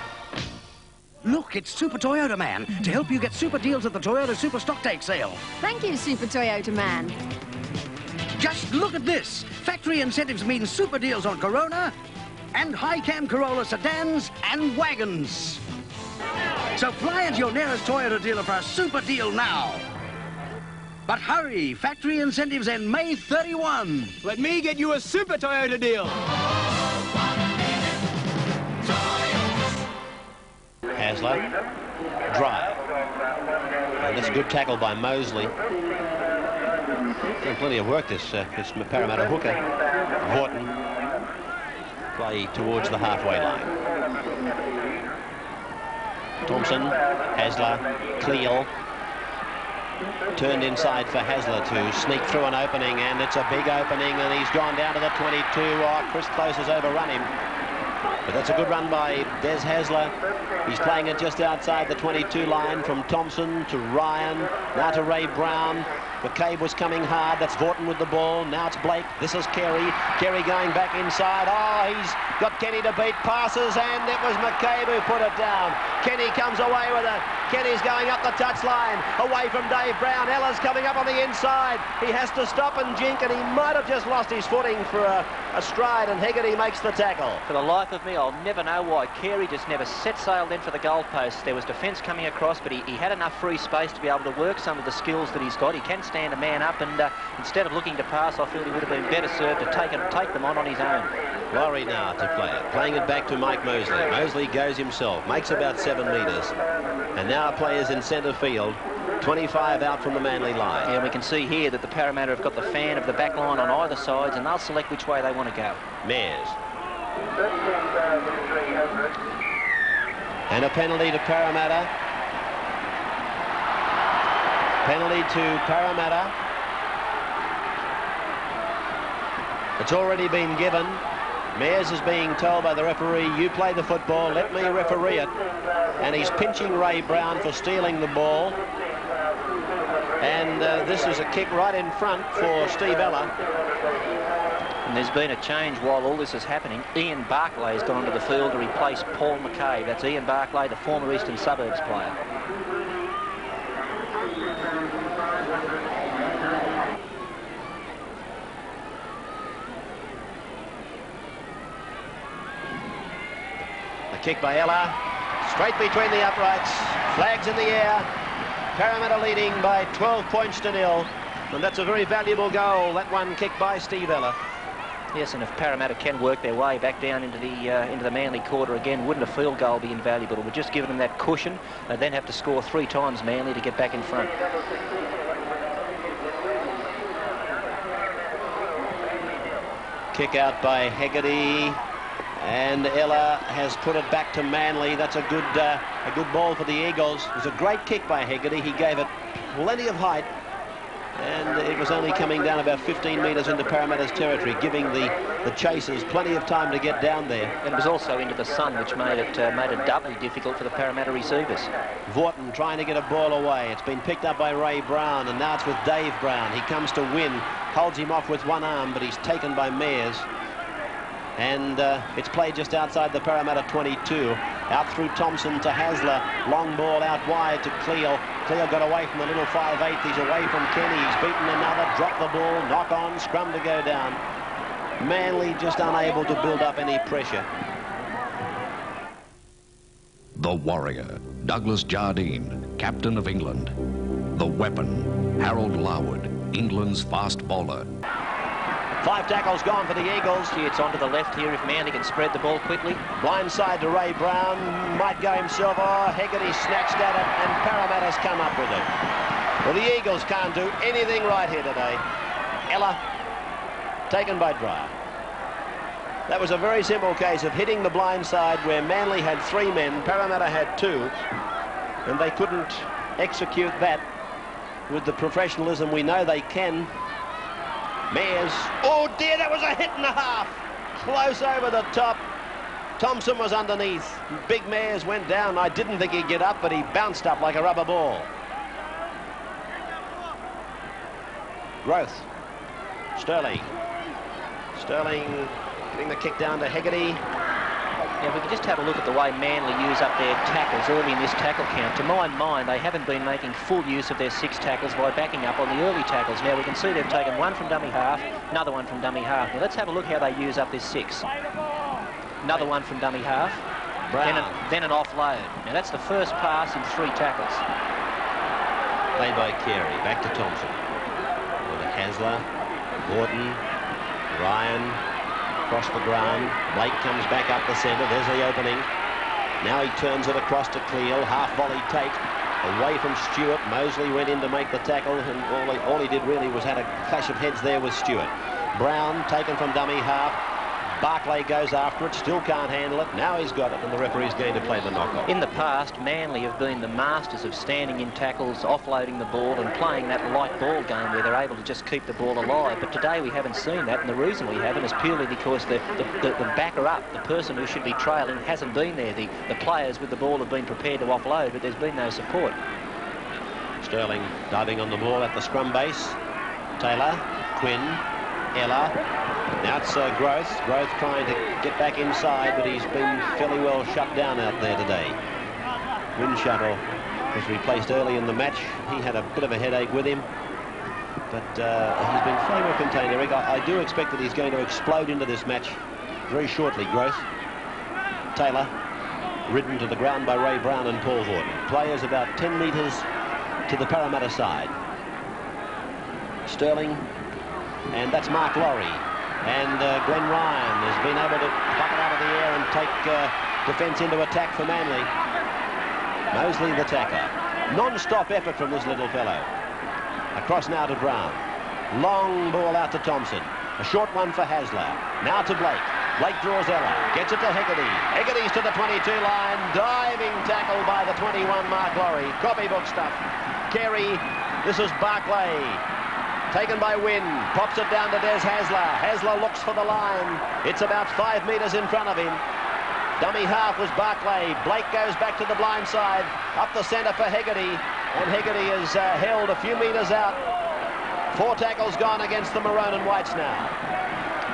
Look, it's Super Toyota Man to help you get super deals at the Toyota Super Stock Take Sale. Thank you, Super Toyota Man. Just look at this. Factory incentives mean super deals on Corona and high-cam Corolla sedans and wagons. So fly into your nearest Toyota dealer for a super deal now. But hurry, factory incentives end May 31. Let me get you a Super Toyota deal. Hasler, drive. And that's a good tackle by Mosley. Done plenty of work, this Parramatta hooker. Horton. Play towards the halfway line. Thompson, Hasler, Cleal. Turned inside for Hasler to sneak through an opening, and it's a big opening, and he's gone down to the 22. Oh, Chris Close has overrun him. But that's a good run by Des Hasler. He's playing it just outside the 22 line from Thompson to Ryan, now to Ray Brown. McCabe was coming hard. That's Vorton with the ball. Now it's Blake. This is Kerry. Kerry going back inside. Oh, he's got Kenny to beat. Passes, and it was McCabe who put it down. Kenny comes away with it. Kenny's going up the touch line, away from Dave Brown. Ella's coming up on the inside. He has to stop and jink, and he might have just lost his footing for a stride, and Hegarty makes the tackle. For the life of me, I'll never know why Carey just never set sail then for the goalpost. There was defence coming across, but he had enough free space to be able to work some of the skills that he's got. He can stand a man up, and instead of looking to pass, I feel he would have been better served to take them on his own. Laurie now to play it, playing it back to Mike Mosley. Mosley goes himself, makes about 7 metres, and now players in centre field, 25 out from the Manly line. Yeah, we can see here that the Parramatta have got the fan of the back line on either sides, and they'll select which way they want to go. Mayers. And a penalty to Parramatta. Penalty to Parramatta. It's already been given. Mayers is being told by the referee, you play the football, let me referee it. And he's pinching Ray Brown for stealing the ball. And this is a kick right in front for Steve Ella. And there's been a change while all this is happening. Ian Barclay has gone onto the field to replace Paul McCabe. That's Ian Barclay, the former Eastern Suburbs player. kick by Ella. Straight between the uprights. Flags in the air. Parramatta leading by 12 points to 0. And that's a very valuable goal, that one kicked by Steve Ella. Yes, and if Parramatta can work their way back down into the Manly quarter again, wouldn't a field goal be invaluable? It would just give them that cushion. They then have to score 3 times Manly to get back in front. Kick out by Hegarty, and Ella has put it back to Manly. That's a good ball for the Eagles. It was a great kick by Hegarty. He gave it plenty of height, and it was only coming down about 15 metres into Parramatta's territory, giving the chasers plenty of time to get down there. And it was also into the sun, which made it doubly difficult for the Parramatta receivers. Vorton trying to get a ball away. It's been picked up by Ray Brown, and now it's with Dave Brown. He comes to win, holds him off with one arm, but he's taken by Mayers. And it's played just outside the Parramatta 22. Out through Thompson to Hasler. Long ball out wide to Cleo. Cleo got away from the little 5'8". He's away from Kenny. He's beaten another. Dropped the ball. Knock on. Scrum to go down. Manly just unable to build up any pressure. The Warrior, Douglas Jardine, captain of England. The Weapon, Harold Larwood, England's fast bowler. 5 tackles gone for the Eagles. Gee, it's onto the left here if Manly can spread the ball quickly. Blind side to Ray Brown. Might go himself. Oh, Hegarty snatched at it, and Parramatta's come up with it. Well, the Eagles can't do anything right here today. Ella, taken by Dreyer. That was a very simple case of hitting the blind side where Manly had 3 men, Parramatta had 2, and they couldn't execute that with the professionalism we know they can. Mayers, oh dear, that was a hit and a half. Close over the top. Thompson was underneath. Big Mayers went down. I didn't think he'd get up, but he bounced up like a rubber ball. Growth. Sterling getting the kick down to Hegarty. Yeah, we can just have a look at the way Manly use up their tackles early in this tackle count. To my mind, they haven't been making full use of their 6 tackles by backing up on the early tackles. Now, we can see they've taken 1 from dummy half, another 1 from dummy half. Now, let's have a look how they use up this 6. Another 1 from dummy half, then an offload. Now, that's the first pass in 3 tackles. Played by Carey, back to Thompson. Over to Hasler, Gordon, Ryan. Across the ground. Blake comes back up the centre. There's the opening. Now he turns it across to Cleo. Half volley take away from Stewart. Mosley went in to make the tackle, and all he did really was had a clash of heads there with Stewart. Brown taken from dummy half. Barclay goes after it, still can't handle it. Now he's got it, and the referee's going to play the knock-off. In the past, Manly have been the masters of standing in tackles, offloading the ball and playing that light ball game where they're able to just keep the ball alive. But today we haven't seen that, and the reason we haven't is purely because the backer up, the person who should be trailing, hasn't been there. The players with the ball have been prepared to offload, but there's been no support. Sterling diving on the ball at the scrum base. Taylor, Quinn, Ella. Now it's Growth. Growth trying to get back inside, but he's been fairly well shut down out there today. Windshuttle was replaced early in the match. He had a bit of a headache with him, but he's been fairly well contained, Eric. I do expect that he's going to explode into this match very shortly. Growth. Taylor, ridden to the ground by Ray Brown and Paul Vorton. Players about 10 metres to the Parramatta side. Sterling, and that's Mark Laurie. And Glenn Ryan has been able to pluck it out of the air and take defence into attack for Manly. Mosley the tackler. Non-stop effort from this little fellow. Across now to Brown. Long ball out to Thompson. A short one for Hasler. Now to Blake. Blake draws Ella. Gets it to Hegarty. Hegarty's to the 22 line. Diving tackle by the 21, Mark Laurie. Copybook stuff. Carey. This is Barclay. Taken by Wynn, pops it down to Des Hasler. Hasler looks for the line. It's about 5 metres in front of him. Dummy half was Barclay. Blake goes back to the blind side. Up the centre for Hegarty. And Hegarty is held a few metres out. 4 tackles gone against the maroon and whites now.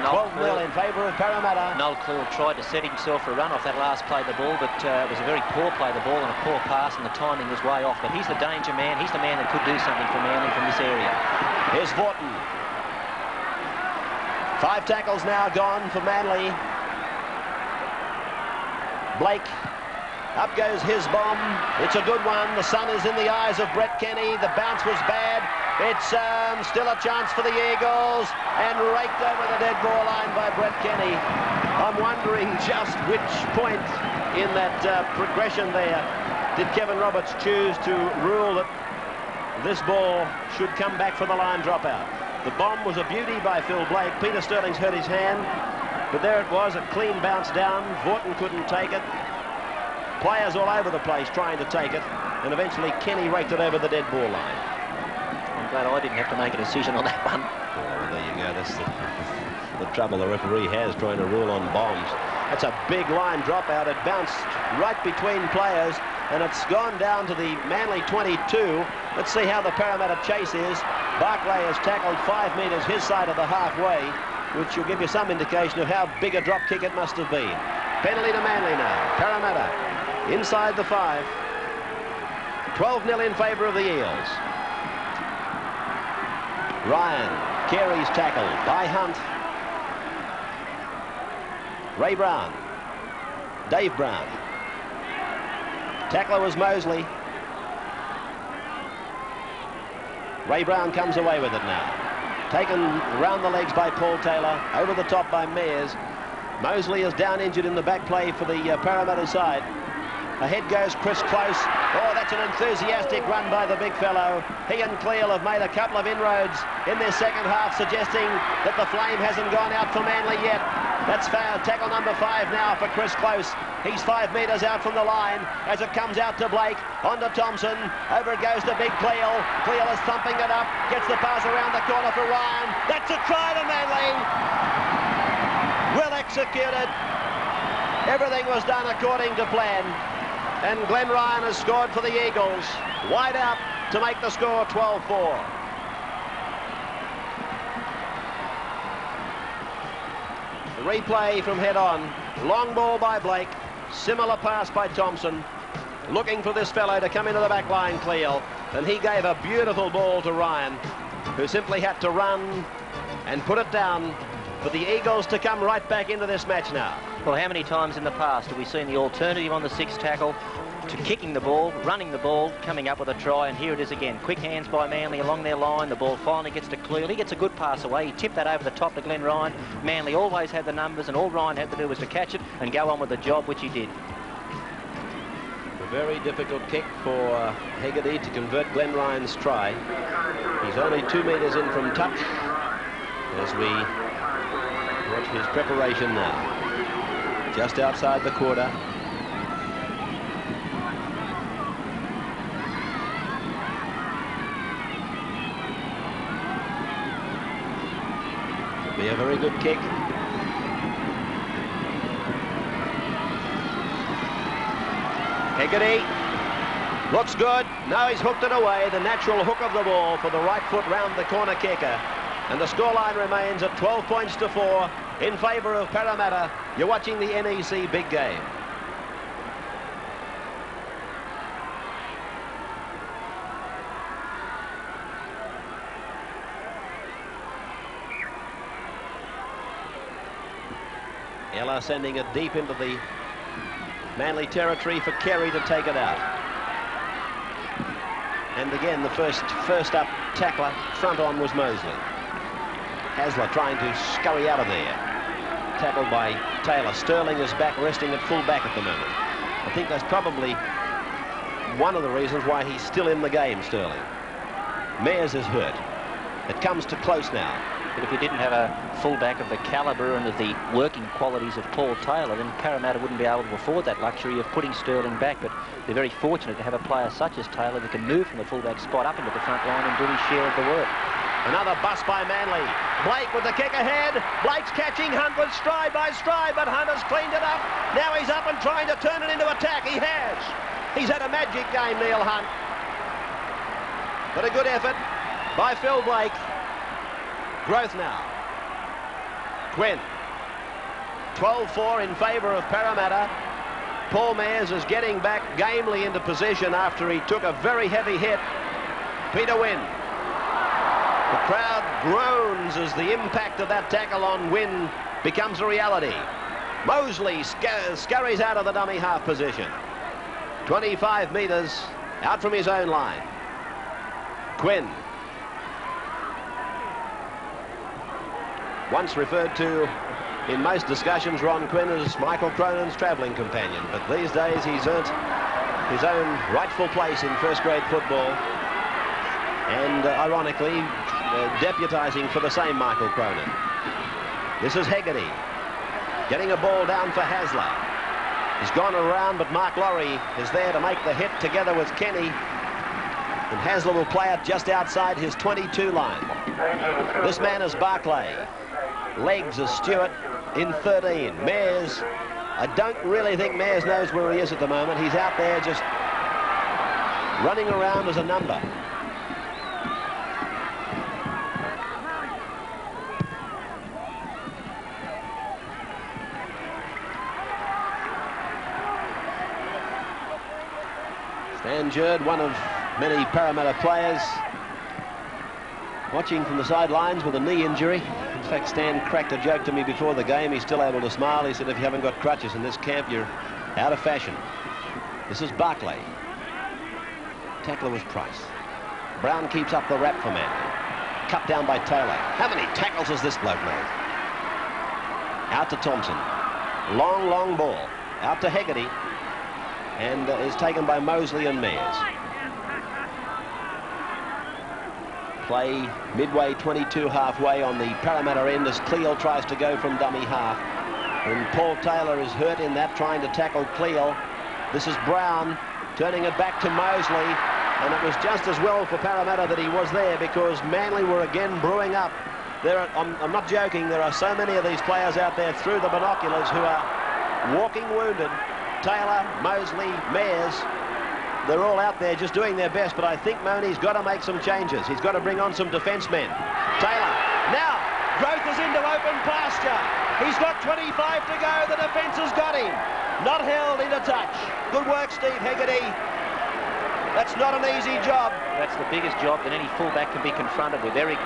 12-0 in favour of Parramatta. Noel Clell tried to set himself for a run off that last play of the ball, but it was a very poor play of the ball and a poor pass, and the timing was way off. But he's the danger man. He's the man that could do something for Manly from this area. Here's Vorton. 5 tackles now gone for Manly. Blake. Up goes his bomb. It's a good one. The sun is in the eyes of Brett Kenny. The bounce was bad. It's still a chance for the Eagles, and raked over the dead ball line by Brett Kenny. I'm wondering just which point in that progression there did Kevin Roberts choose to rule that this ball should come back for the line dropout. The bomb was a beauty by Phil Blake. Peter Sterling's hurt his hand, but there it was, a clean bounce down. Vorton couldn't take it. Players all over the place trying to take it, and eventually Kenny raked it over the dead ball line. I'm glad I didn't have to make a decision on that one. Well, there you go. That's the trouble the referee has trying to rule on bombs. That's a big line dropout. It bounced right between players, and it's gone down to the Manly 22. Let's see how the Parramatta chase is. Barclay has tackled 5 metres his side of the halfway, which will give you some indication of how big a drop kick it must have been. Penalty to Manly now. Parramatta inside the 5. 12-0 in favour of the Eels. Ryan, Carey's tackled by Hunt. Ray Brown. Dave Brown. Tackler was Mosley. Ray Brown comes away with it now. Taken round the legs by Paul Taylor, over the top by Mears. Mosley is down injured in the back play for the Parramatta side. Ahead goes Chris Close. Oh, that's an enthusiastic run by the big fellow. He and Cleal have made a couple of inroads in their second half, suggesting that the flame hasn't gone out for Manly yet. That's foul. Tackle number 5 now for Chris Close. He's 5 metres out from the line as it comes out to Blake. On to Thompson. Over it goes to big Cleal. Cleal is thumping it up. Gets the pass around the corner for Ryan. That's a try to Manly. Well executed. Everything was done according to plan. And Glenn Ryan has scored for the Eagles. Wide out to make the score 12-4. The replay from head on. Long ball by Blake. Similar pass by Thompson. Looking for this fellow to come into the back line, Cleal. And he gave a beautiful ball to Ryan, who simply had to run and put it down for the Eagles to come right back into this match now. Well, how many times in the past have we seen the alternative on the 6th tackle to kicking the ball, running the ball, coming up with a try, and here it is again. Quick hands by Manly along their line. The ball finally gets to Cleal. He gets a good pass away. He tipped that over the top to Glenn Ryan. Manly always had the numbers, and all Ryan had to do was to catch it and go on with the job, which he did. A very difficult kick for Hegarty to convert Glenn Ryan's try. He's only 2 metres in from touch as we watch his preparation now. Just outside the quarter. It'll be a very good kick. Hegarty looks good. Now he's hooked it away. The natural hook of the ball for the right foot round the corner kicker. And the scoreline remains at 12 points to 4 in favour of Parramatta. You're watching the NEC big game. Ella sending it deep into the Manly territory for Kerry to take it out. And again, the first up tackler front on was Mosley. Hasler trying to scurry out of there. Tackled by Taylor. Sterling is back, resting at full back at the moment. I think that's probably one of the reasons why he's still in the game, Sterling. Mears is hurt. It comes to Close now. But if we didn't have a fullback of the calibre and of the working qualities of Paul Taylor, then Parramatta wouldn't be able to afford that luxury of putting Sterling back. But they're very fortunate to have a player such as Taylor that can move from the fullback spot up into the front line and do his share of the work. Another bust by Manly. Blake with the kick ahead. Blake's catching Hunt with stride by stride, but Hunt has cleaned it up. Now he's up and trying to turn it into attack. He has. He's had a magic game, Neil Hunt. But a good effort by Phil Blake. Growth now. Quinn. 12-4 in favour of Parramatta. Paul Mears is getting back gamely into position after he took a very heavy hit. Peter Wynn. The crowd groans as the impact of that tackle on Wynn becomes a reality. Mosley scurries out of the dummy half position. 25 metres out from his own line. Quinn. Once referred to in most discussions, Ron Quinn, as Michael Cronin's travelling companion, but these days he's earned his own rightful place in first-grade football, and ironically deputising for the same Michael Cronin. This is Hegarty getting a ball down for Hasler. He's gone around, but Mark Laurie is there to make the hit together with Kenny, and Hasler will play it just outside his 22 line. This man is Barclay. Legs is Stewart in 13. Mayers, I don't really think Mayers knows where he is at the moment. He's out there just running around as a number. Stan Jerd, one of many Parramatta players, watching from the sidelines with a knee injury. In fact, Stan cracked a joke to me before the game. He's still able to smile. He said, if you haven't got crutches in this camp, you're out of fashion. This is Barclay. Tackler was Price. Brown keeps up the rap for Manly. Cut down by Taylor. How many tackles has this bloke made? Out to Thompson. Long, long ball. Out to Hegarty. And is taken by Mosley and Mayers. Play midway, 22 halfway on the Parramatta end as Cleal tries to go from dummy half. And Paul Taylor is hurt in that, trying to tackle Cleal. This is Brown turning it back to Mosley. And it was just as well for Parramatta that he was there, because Manly were again brewing up. I'm not joking, there are so many of these players out there through the binoculars who are walking wounded. Taylor, Mosley, Mayers, they're all out there just doing their best, but I think Mooney's got to make some changes. He's got to bring on some defence men. Taylor, now, Growth is into open pasture. He's got 25 to go. The defence has got him. Not held into touch. Good work, Steve Hegarty. That's not an easy job. That's the biggest job that any fullback can be confronted with. Eric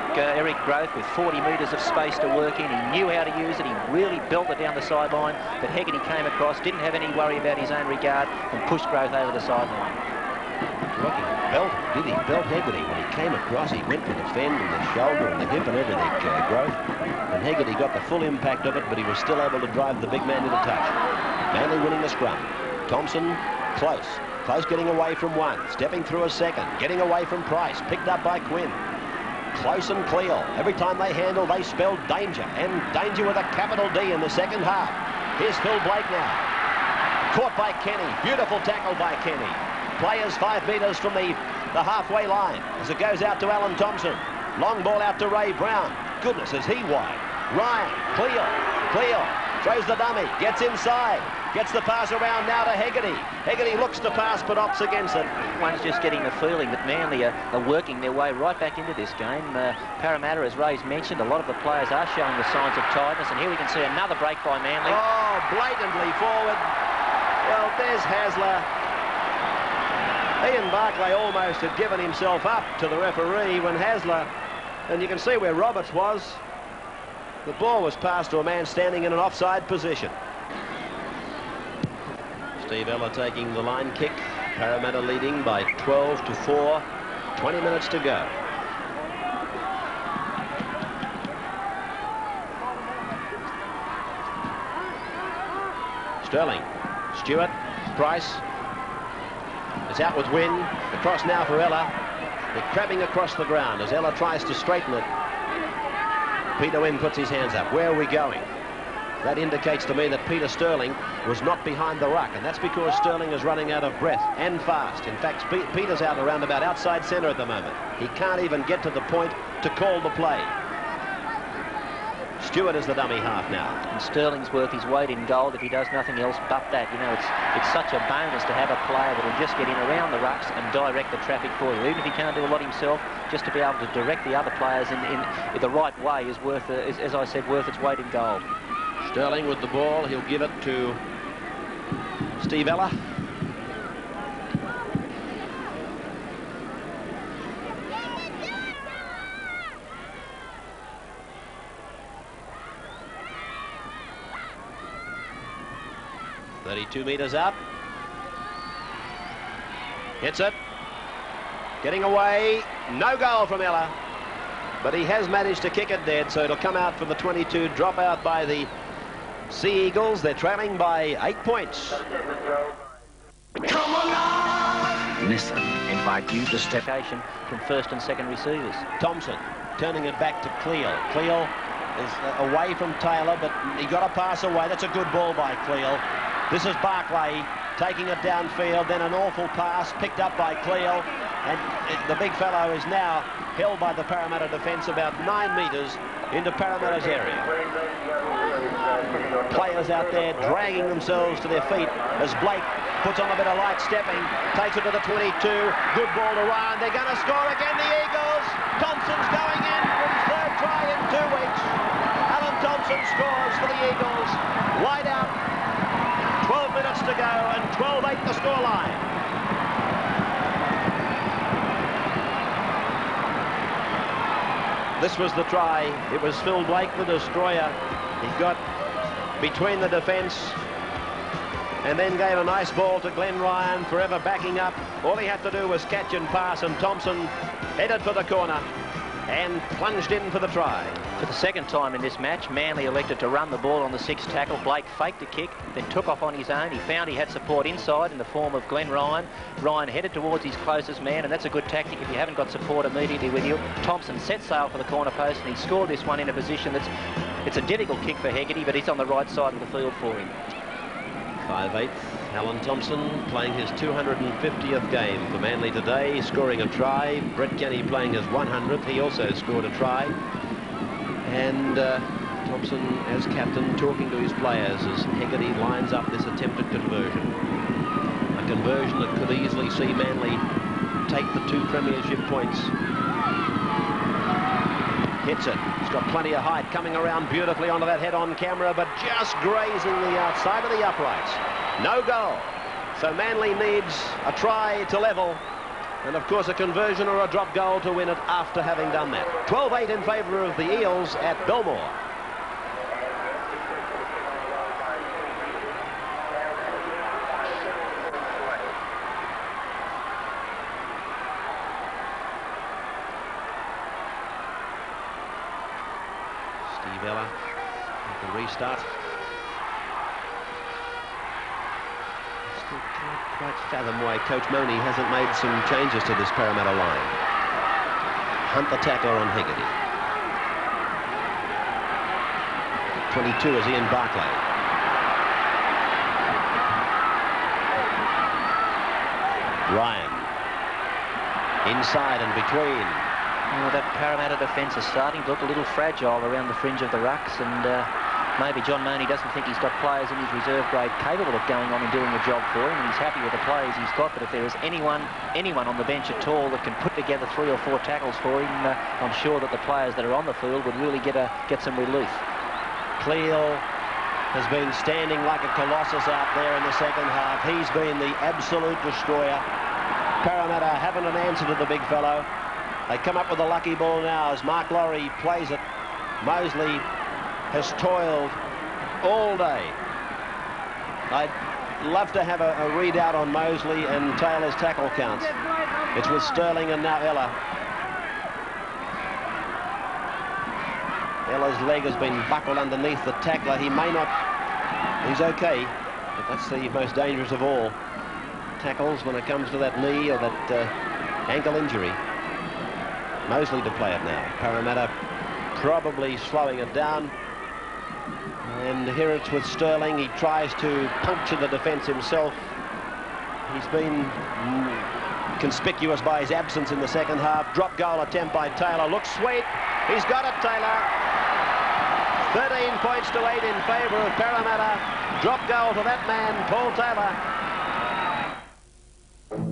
Growth with 40 metres of space to work in. He knew how to use it. He really belted down the sideline, but Hegarty came across, didn't have any worry about his own regard, and pushed Growth over the sideline. Looking belt, did he belt Hegarty when he came across? He went for the fend and the shoulder and the hip and everything, Growth. And Hegarty got the full impact of it, but he was still able to drive the big man into touch. Manly winning the scrum. Thompson, close. Close getting away from one, stepping through a second, getting away from Price, picked up by Quinn. Close and Cleal. Every time they handle, they spell danger, and danger with a capital D in the second half. Here's Phil Blake now. Caught by Kenny. Beautiful tackle by Kenny. Players 5 metres from the halfway line as it goes out to Alan Thompson. Long ball out to Ray Brown. Goodness, is he wide. Ryan, Cleal, throws the dummy, gets inside. Gets the pass around now to Hegarty. Hegarty looks to pass but opts against it. One's just getting the feeling that Manly are working their way right back into this game. Parramatta, as Ray's mentioned, a lot of the players are showing the signs of tiredness, and here we can see another break by Manly. Oh, blatantly forward. Well, there's Hasler. Ian Barclay almost had given himself up to the referee when Hasler, and you can see where Roberts was. The ball was passed to a man standing in an offside position. Steve Ella taking the line kick. Parramatta leading by 12-4. 20 minutes to go. Sterling, Stewart, Price. It's out with Wynn. Across now for Ella. They're crabbing across the ground as Ella tries to straighten it. Peter Wynn puts his hands up. Where are we going? That indicates to me that Peter Sterling was not behind the ruck, and that's because Sterling is running out of breath and fast. In fact, Peter's out around about outside centre at the moment. He can't even get to the point to call the play. Stewart is the dummy half now. And Sterling's worth his weight in gold if he does nothing else but that. You know, it's such a bonus to have a player that will just get in around the rucks and direct the traffic for you. Even if he can't do a lot himself, just to be able to direct the other players in the right way is worth, as I said, worth its weight in gold. Sterling with the ball. He'll give it to Steve Ella. 32 metres out. Hits it. Getting away. No goal from Ella. But he has managed to kick it dead, so it'll come out for the 22. Drop out by the Sea Eagles. They're trailing by 8 points. Come along! Listen, invite you to step from first and second receivers. Thompson turning it back to Cleal. Cleal is away from Taylor, but he got a pass away. That's a good ball by Cleal. This is Barclay taking it downfield, then an awful pass picked up by Cleal, and the big fellow is now held by the Parramatta defence about 9 metres into Parramatta's area. Players out there dragging themselves to their feet as Blake puts on a bit of light stepping, takes it to the 22, good ball to Ryan, they're going to score again, the Eagles. Thompson's going in for his third try in 2 weeks. Alan Thompson scores for the Eagles, wide out, 12 minutes to go and 12-8 the scoreline. This was the try. It was Phil Blake, the destroyer. He got between the defence and then gave a nice ball to Glenn Ryan, forever backing up. All he had to do was catch and pass, and Thompson headed for the corner and plunged in for the try. For the second time in this match, Manly elected to run the ball on the 6th tackle. Blake faked a kick, then took off on his own. He found he had support inside in the form of Glenn Ryan. Ryan headed towards his closest man, and that's a good tactic if you haven't got support immediately with you. Thompson set sail for the corner post, and he scored this one in a position it's a difficult kick for Hegarty, but he's on the right side of the field for him. 5/8, Alan Thompson playing his 250th game for Manly today, scoring a try. Brett Kenny playing his 100th. He also scored a try. And Thompson, as captain, talking to his players as Hegarty lines up this attempted conversion. A conversion that could easily see Manly take the 2 premiership points. Hits it. He's got plenty of height, coming around beautifully onto that head-on camera, but just grazing the outside of the uprights. No goal. So Manly needs a try to level, and of course a conversion or a drop goal to win it after having done that. 12-8 in favour of the Eels at Belmore. Steve Ella with the restart. Still can't quite fathom why Coach Money hasn't made some changes to this Parramatta line. Hunt the tackler on Hegarty. 22 is Ian Barclay. Ryan. Inside and between. Well, that Parramatta defence is starting to look a little fragile around the fringe of the rucks, and maybe John Money doesn't think he's got players in his reserve grade capable of going on and doing the job for him, and he's happy with the players he's got. But if there is anyone on the bench at all that can put together 3 or 4 tackles for him, I'm sure that the players that are on the field would really get some relief. Cleal has been standing like a colossus out there in the second half. He's been the absolute destroyer. Parramatta haven't an answer to the big fellow. They come up with a lucky ball now as Mark Laurie plays it. Mosley has toiled all day. I'd love to have a readout on Mosley and Taylor's tackle counts. It's with Sterling and now Ella. Ella's leg has been buckled underneath the tackler. He may not... He's okay, but that's the most dangerous of all tackles when it comes to that knee or that ankle injury. Mosley to play it now. Parramatta probably slowing it down. And here it's with Sterling. He tries to puncture the defence himself. He's been conspicuous by his absence in the second half. Drop goal attempt by Taylor. Looks sweet. He's got it, Taylor. 13 points to 8 in favour of Parramatta. Drop goal to that man, Paul Taylor.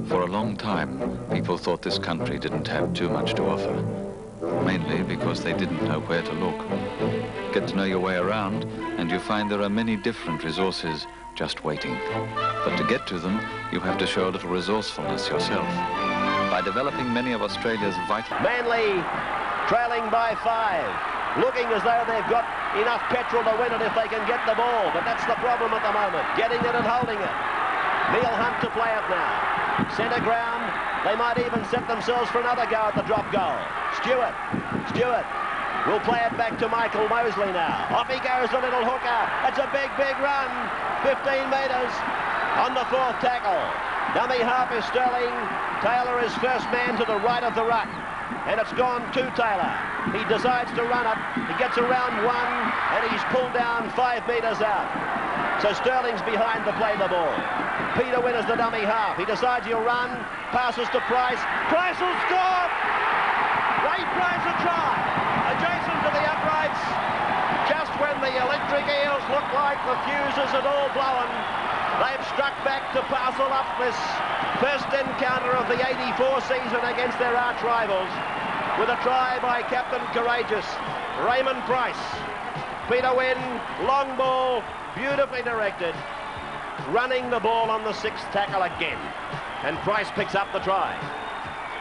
For a long time, people thought this country didn't have too much to offer, mainly because they didn't know where to look. Get to know your way around, and you find there are many different resources just waiting. But to get to them, you have to show a little resourcefulness yourself. By developing many of Australia's vital... Manly trailing by 5, looking as though they've got enough petrol to win it if they can get the ball, but that's the problem at the moment, getting it and holding it. Neil Hunt to play it now. Centre ground, they might even set themselves for another go at the drop goal. Stewart will play it back to Michael Mosley now. Off he goes, a little hooker. That's a big, big run. 15 metres on the fourth tackle. Dummy half is Sterling. Taylor is first man to the right of the ruck. And it's gone to Taylor. He decides to run it. He gets around one, and he's pulled down 5 metres out. So Sterling's behind to play the ball. Peter Wynn is the dummy half. He decides he'll run, passes to Price. Price will score! Ray Price a try. Adjacent to the uprights. Just when the electric Eels look like the fuses had all blown, they've struck back to parcel up this first encounter of the 84 season against their arch rivals with a try by Captain Courageous, Raymond Price. Peter Wynn, long ball, beautifully directed, running the ball on the sixth tackle again. And Price picks up the try.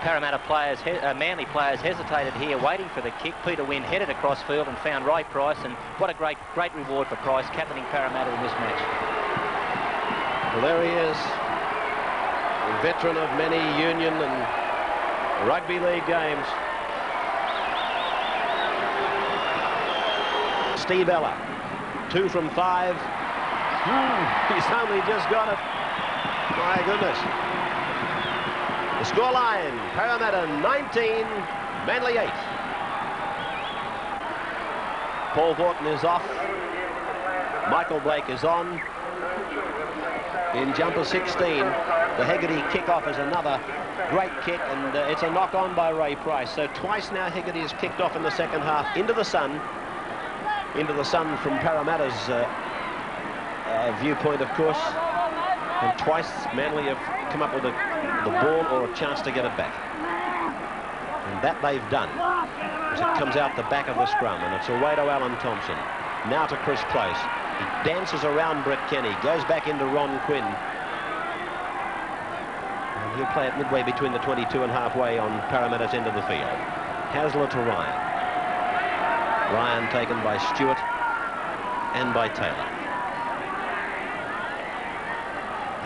Parramatta players, Manly players hesitated here, waiting for the kick. Peter Wynn headed across field and found Ray Price, and what a great reward for Price, captaining Parramatta in this match. Well, there he is, a veteran of many union and rugby league games. Steve Ella, 2 from 5. He's only just got it. My goodness. The scoreline, Parramatta 19, Manly 8. Paul Horton is off. Michael Blake is on. In jumper 16, the Hegarty kick-off is another great kick, and it's a knock-on by Ray Price. So twice now Hegarty has kicked off in the second half into the sun from Parramatta's viewpoint, of course, and twice Manly have come up with the ball or a chance to get it back, and that they've done as it comes out the back of the scrum, and it's away to Alan Thompson, now to Chris Close. He dances around Brett Kenny, goes back into Ron Quinn, and he'll play it midway between the 22 and halfway on Parramatta's end of the field. Hasler to Ryan. Ryan taken by Stewart and by Taylor.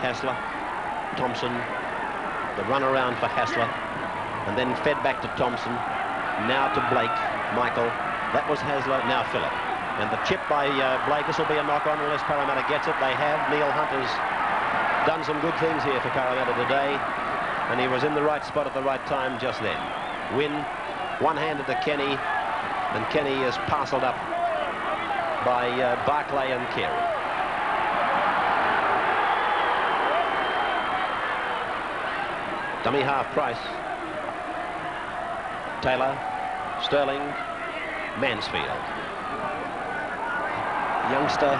Hasler, Thompson, the run around for Hasler, and then fed back to Thompson, now to Blake, Michael. That was Hasler, now Phillip. And the chip by Blake, this will be a knock-on unless Parramatta gets it. They have. Neil Hunt has done some good things here for Parramatta today, and he was in the right spot at the right time just then. Wynn, one-handed to Kenny, and Kenny is parcelled up by Barclay and Carey. Dummy half Price. Taylor, Sterling, Mansfield. Youngster,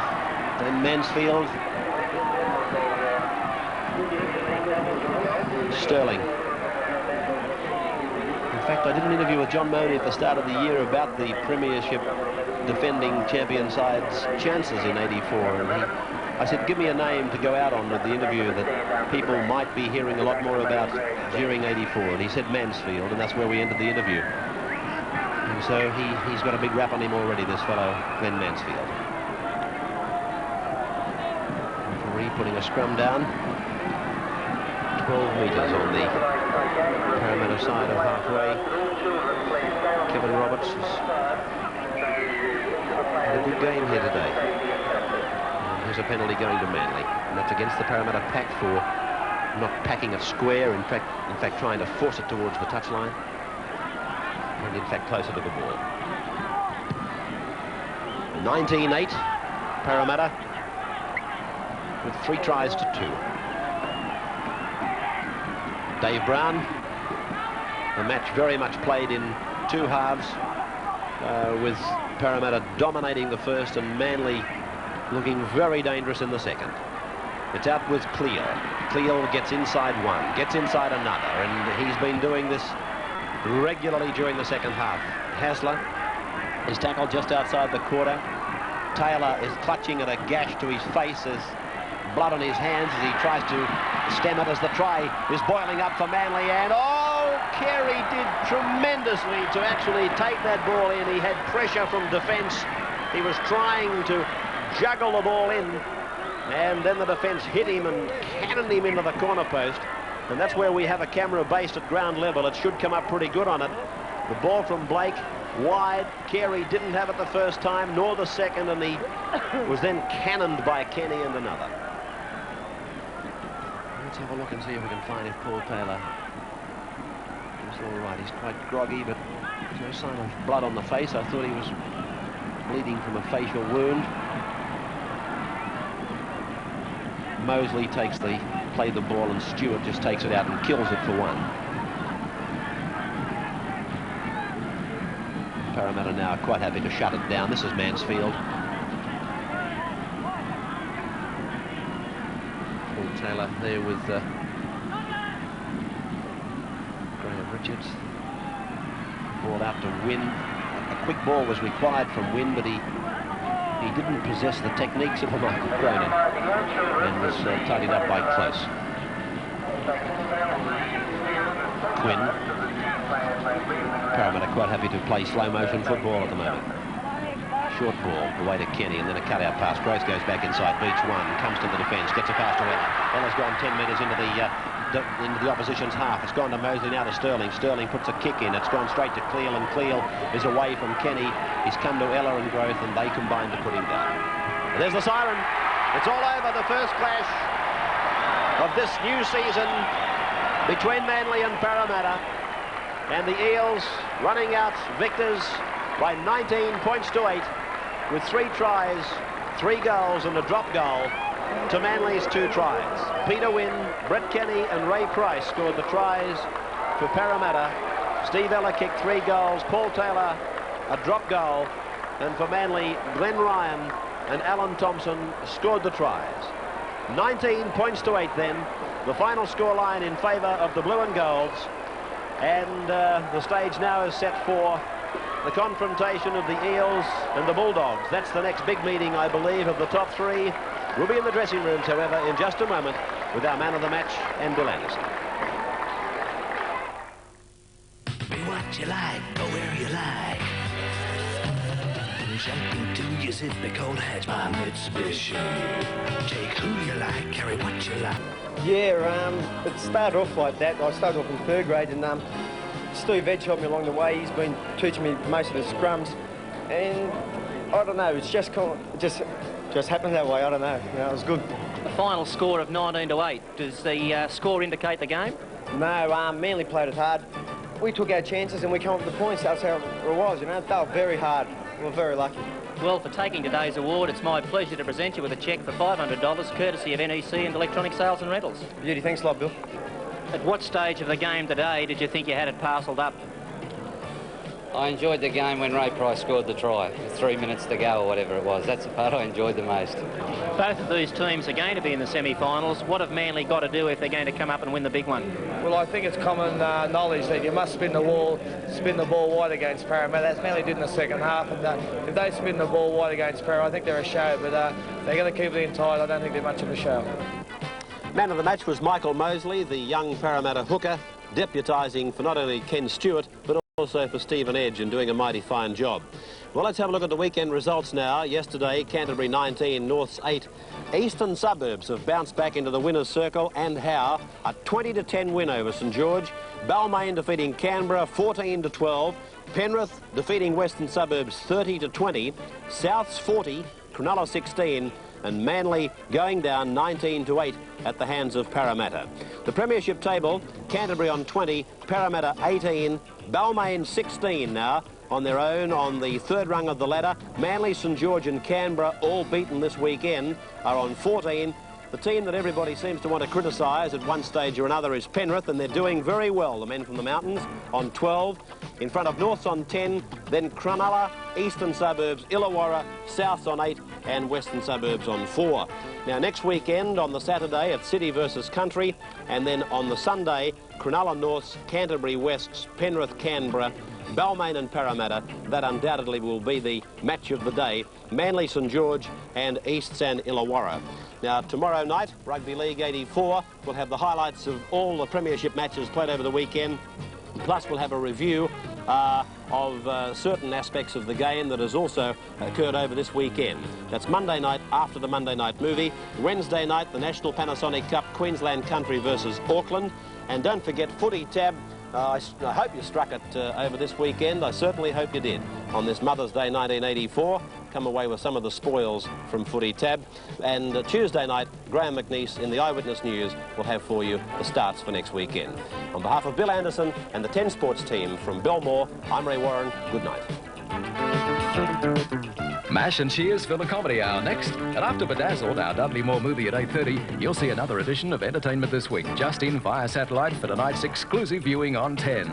then Mansfield. Sterling. In fact, I did an interview with John Money at the start of the year about the Premiership defending champion side's chances in '84, and I said, give me a name to go out on with the interview that people might be hearing a lot more about during '84, and he said Mansfield, and that's where we ended the interview. And so he's got a big rap on him already, this fellow, Glenn Mansfield. Referee putting a scrum down. 12 metres on the Parramatta side of halfway. Kevin Roberts has had a good game here today. And here's a penalty going to Manly, and that's against the Parramatta pack for not packing it square, in fact trying to force it towards the touchline, and in fact closer to the ball. 19-8 Parramatta with 3 tries to 2. Dave Brown, the match very much played in 2 halves, with Parramatta dominating the first and Manly looking very dangerous in the second. It's out with Cleo. Cleo gets inside one, gets inside another, and he's been doing this regularly during the second half. Hasler is tackled just outside the quarter. Taylor is clutching at a gash to his face as blood on his hands as he tries to stem it as the try is boiling up for Manly, and oh, Carey did tremendously to actually take that ball in. He had pressure from defence He was trying to juggle the ball in, and then the defence hit him and cannoned him into the corner post. And that's where we have a camera based at ground level. It should come up pretty good on it. The ball from Blake, wide. Carey didn't have it the first time, nor the second, and he was then cannoned by Kenny and another. Let's have a look and see if we can find if Paul Taylor is all right. He's quite groggy, but there's no sign of blood on the face. I thought he was bleeding from a facial wound. Mosley played the ball, and Stewart just takes it out and kills it for one. Parramatta now quite happy to shut it down. This is Mansfield. Paul Taylor there with Graham Richards. Ball out to Wynn. A quick ball was required from Wynn, but he didn't possess the techniques of a Michael Cronin and was tidied up by Close. Quinn. Parramatta quite happy to play slow motion football at the moment. Short ball away to Kenny, and then a cutout pass. Gross goes back inside, beats one, comes to the defence, gets a pass to Ella. Ella's gone 10 metres into the opposition's half. It's gone to Mosley, now to Sterling. Sterling puts a kick in. It's gone straight to Cleal, and Cleal is away from Kenny. He's come to Ella and Groth, and they combine to put him down. And there's the siren. It's all over. The first clash of this new season between Manly and Parramatta. And the Eels running out victors by 19 points to 8 with 3 tries, 3 goals and a drop goal to Manly's 2 tries. Peter Wynn, Brett Kenny and Ray Price scored the tries for Parramatta. Steve Ella kicked 3 goals, Paul Taylor a drop goal, and for Manly, Glenn Ryan and Alan Thompson scored the tries. 19 points to 8 then, the final scoreline in favour of the Blue and Golds. And the stage now is set for the confrontation of the Eels and the Bulldogs. That's the next big meeting, I believe, of the top 3. We'll be in the dressing rooms, however, in just a moment with our man of the match and Bill Anderson. Be what you like, go where you like. Something to you sit the cold hatch by Mitsubishi. Take who you like, carry what you like. Yeah, it started off like that. I started off in 3rd grade, and Steve Edge helped me along the way. He's been teaching me most of the scrums, and I don't know, it's just happened that way. I don't know. You know, it was good. The final score of 19-8. Does the score indicate the game? No, Manly played it hard. We took our chances and we came up with the points. That's how it was, you know. They were very hard. We were very lucky. Well, for taking today's award, it's my pleasure to present you with a cheque for $500, courtesy of NEC and Electronic Sales and Rentals. Beauty, thanks a lot, Bill. At what stage of the game today did you think you had it parcelled up? I enjoyed the game when Ray Price scored the try, with 3 minutes to go or whatever it was. That's the part I enjoyed the most. Both of these teams are going to be in the semi-finals. What have Manly got to do if they're going to come up and win the big one? Well, I think it's common knowledge that you must spin the ball wide against Parramatta. That's Manly did in the second half. And if they spin the ball wide against Parramatta, I think they're a show. But they're going to keep it in tight. I don't think they're much of a show. Man of the match was Michael Mosley, the young Parramatta hooker, deputising for not only Ken Stewart, but also for Stephen Edge, and doing a mighty fine job. Well, let's have a look at the weekend results now. Yesterday, Canterbury 19, Norths 8. Eastern Suburbs have bounced back into the winner's circle, and how? A 20-10 win over St George. Balmain defeating Canberra 14-12. Penrith defeating Western Suburbs 30-20. Souths 40, Cronulla 16. And Manly going down 19-8 at the hands of Parramatta. The premiership table, Canterbury on 20, Parramatta 18, Balmain 16 now on their own on the 3rd rung of the ladder. Manly, St George and Canberra, all beaten this weekend, are on 14. The team that everybody seems to want to criticise at one stage or another is Penrith, and they're doing very well, the men from the mountains, on 12. In front of Norths on 10, then Cronulla, Eastern Suburbs, Illawarra, Souths on 8 and Western Suburbs on 4. Now next weekend on the Saturday it's City versus Country, and then on the Sunday Cronulla Norths, Canterbury Wests, Penrith Canberra, Balmain and Parramatta. That undoubtedly will be the match of the day. Manly, St George and Easts and Illawarra. Now tomorrow night, Rugby League 84, we'll have the highlights of all the premiership matches played over the weekend. Plus we'll have a review of certain aspects of the game that has also occurred over this weekend. That's Monday night after the Monday night movie. Wednesday night, the National Panasonic Cup, Queensland Country versus Auckland. And don't forget Footy Tab. I hope you struck it over this weekend. I certainly hope you did. On this Mother's Day 1984, come away with some of the spoils from Footy Tab. And Tuesday night, Graham McNeice in the Eyewitness News will have for you the starts for next weekend. On behalf of Bill Anderson and the 10 Sports team from Belmore, I'm Ray Warren. Good night. Mash and cheers for the Comedy Hour next. And after Bedazzled, our Dudley Moore movie at 8:30, you'll see another edition of Entertainment This Week, just in via satellite for tonight's exclusive viewing on 10.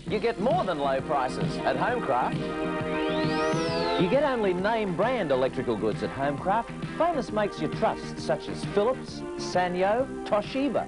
You get more than low prices at Homecraft. You get only name brand electrical goods at Homecraft. Famous makes you trust, such as Philips, Sanyo, Toshiba.